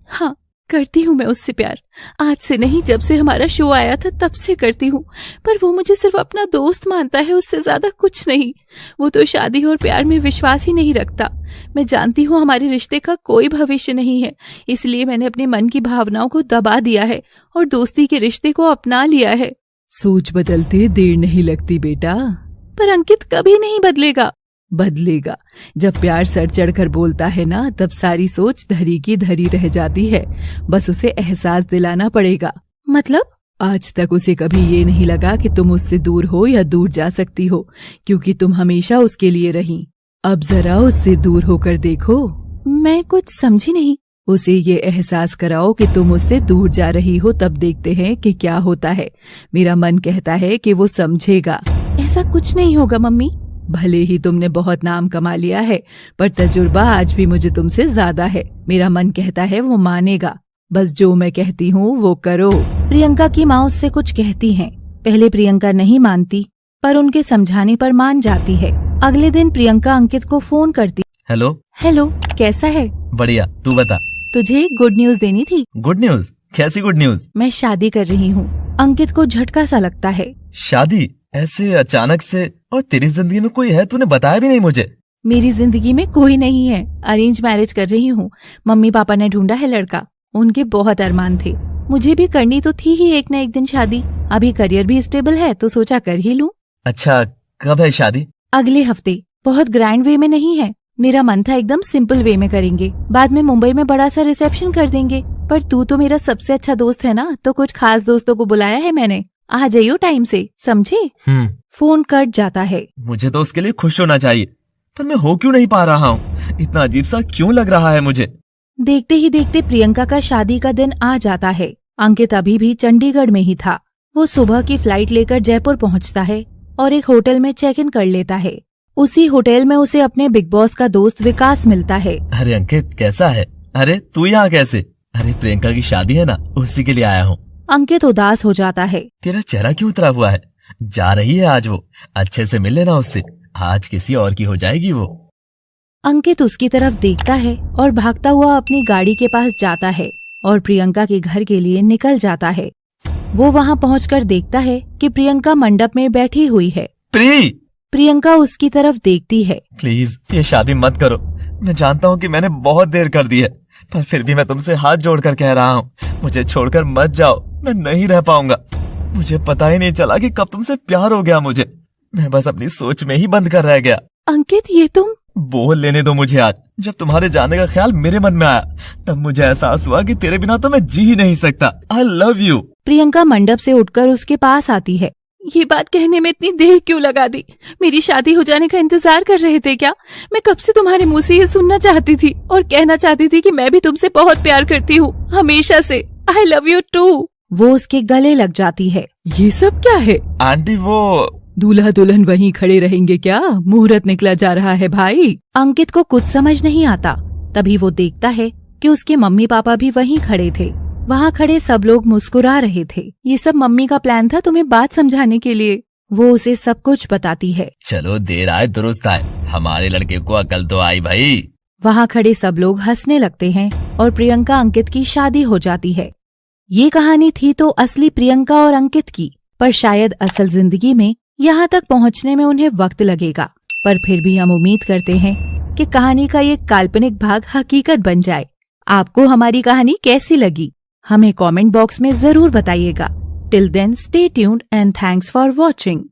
हाँ, करती हूँ मैं उससे प्यार। आज से नहीं, जब से हमारा शो आया था तब से करती हूँ। पर वो मुझे सिर्फ अपना दोस्त मानता है, उससे ज्यादा कुछ नहीं। वो तो शादी और प्यार में विश्वास ही नहीं रखता। मैं जानती हूँ हमारे रिश्ते का कोई भविष्य नहीं है, इसलिए मैंने अपने मन की भावनाओं को दबा दिया है और दोस्ती के रिश्ते को अपना लिया है। सोच बदलते देर नहीं लगती बेटा। पर अंकित कभी नहीं बदलेगा। बदलेगा। जब प्यार सर चढ़कर बोलता है ना, तब सारी सोच धरी की धरी रह जाती है। बस उसे एहसास दिलाना पड़ेगा। मतलब? आज तक उसे कभी ये नहीं लगा कि तुम उससे दूर हो या दूर जा सकती हो, क्योंकि तुम हमेशा उसके लिए रही। अब जरा उससे दूर होकर देखो। मैं कुछ समझी नहीं। उसे ये एहसास कराओ कि तुम उससे दूर जा रही हो, तब देखते हैं कि क्या होता है। मेरा मन कहता है कि वो समझेगा। ऐसा कुछ नहीं होगा मम्मी। भले ही तुमने बहुत नाम कमा लिया है, पर तजुर्बा आज भी मुझे तुमसे ज्यादा है। मेरा मन कहता है वो मानेगा। बस जो मैं कहती हूँ वो करो। प्रियंका की माँ उससे कुछ कहती हैं। पहले प्रियंका नहीं मानती, पर उनके समझाने पर मान जाती है। अगले दिन प्रियंका अंकित को फोन करती। हेलो। हेलो, कैसा है? बढ़िया, तू बता। तुझे गुड न्यूज देनी थी। Good news? कैसी गुड न्यूज? मैं शादी कर रही हूँ। अंकित को झटका सा लगता है। शादी? ऐसे अचानक से? और तेरी जिंदगी में कोई है, तूने बताया भी नहीं मुझे। मेरी जिंदगी में कोई नहीं है, अरेंज मैरिज कर रही हूँ। मम्मी पापा ने ढूंढा है लड़का। उनके बहुत अरमान थे, मुझे भी करनी तो थी ही एक न एक दिन शादी। अभी करियर भी स्टेबल है तो सोचा कर ही लूं। अच्छा, कब है शादी? अगले हफ्ते। बहुत ग्रैंड वे में नहीं है, मेरा मन था एकदम सिंपल वे में करेंगे, बाद में मुंबई में बड़ा सा रिसेप्शन कर देंगे। पर तू तो मेरा सबसे अच्छा दोस्त है ना, तो कुछ खास दोस्तों को बुलाया है मैंने। आ जाइयो टाइम से, समझे? फोन कट जाता है। मुझे तो उसके लिए खुश होना चाहिए, पर मैं हो क्यों नहीं पा रहा हूँ? इतना अजीब सा क्यों लग रहा है मुझे? देखते ही देखते प्रियंका का शादी का दिन आ जाता है। अंकित अभी भी चंडीगढ़ में ही था। वो सुबह की फ्लाइट लेकर जयपुर पहुंचता है और एक होटल में चेक इन कर लेता है। उसी होटल में उसे अपने बिग बॉस का दोस्त विकास मिलता है। अरे अंकित, कैसा है? अरे तू यहाँ कैसे? अरे प्रियंका की शादी है ना, उसी के लिए आया हूँ। अंकित उदास हो जाता है। तेरा चेहरा क्यों उतरा हुआ है? जा रही है आज वो? अच्छे से मिल लेना उससे, आज किसी और की हो जाएगी वो। अंकित उसकी तरफ देखता है और भागता हुआ अपनी गाड़ी के पास जाता है और प्रियंका के घर के लिए निकल जाता है। वो वहाँ पहुंचकर देखता है कि प्रियंका मंडप में बैठी हुई है। प्रियंका उसकी तरफ देखती है। प्लीज ये शादी मत करो। मैं जानता हूँ कि मैंने बहुत देर कर दी है, पर फिर भी मैं तुमसे हाथ जोड़कर कह रहा हूँ, मुझे छोड़कर मत जाओ। मैं नहीं रह पाऊंगा। मुझे पता ही नहीं चला कि कब तुमसे प्यार हो गया मुझे। मैं बस अपनी सोच में ही बंद कर रह गया। अंकित, ये तुम? बोल लेने दो मुझे। आज जब तुम्हारे जाने का ख्याल मेरे मन में आया, तब मुझे एहसास हुआ कि तेरे बिना तो मैं जी ही नहीं सकता। आई लव यू। प्रियंका मंडप से उठकर उसके पास आती है। ये बात कहने में इतनी देर क्यों लगा दी? मेरी शादी हो जाने का इंतजार कर रहे थे क्या? मैं कब से तुम्हारे मुंह से ये सुनना चाहती थी और कहना चाहती थी कि मैं भी तुमसे बहुत प्यार करती हूँ, हमेशा से। I love you too. वो उसके गले लग जाती है। ये सब क्या है? आंटी, वो दूल्हा दुल्हन वहीं खड़े रहेंगे क्या? मुहूर्त निकला जा रहा है भाई। अंकित को कुछ समझ नहीं आता। तभी वो देखता है कि उसके मम्मी पापा भी वहीं खड़े थे। वहाँ खड़े सब लोग मुस्कुरा रहे थे। ये सब मम्मी का प्लान था तुम्हें बात समझाने के लिए। वो उसे सब कुछ बताती है। चलो, देर आए दुरुस्त आए। हमारे लड़के को अकल तो आई भाई। वहाँ खड़े सब लोग हंसने लगते हैं और प्रियंका अंकित की शादी हो जाती है। ये कहानी थी तो असली प्रियंका और अंकित की, पर शायद असल जिंदगी में यहाँ तक पहुँचने में उन्हें वक्त लगेगा। पर फिर भी हम उम्मीद करते हैं कि कहानी का ये काल्पनिक भाग हकीकत बन जाए। आपको हमारी कहानी कैसी लगी हमें कमेंट बॉक्स में जरूर बताइएगा। Till then stay tuned and thanks for watching.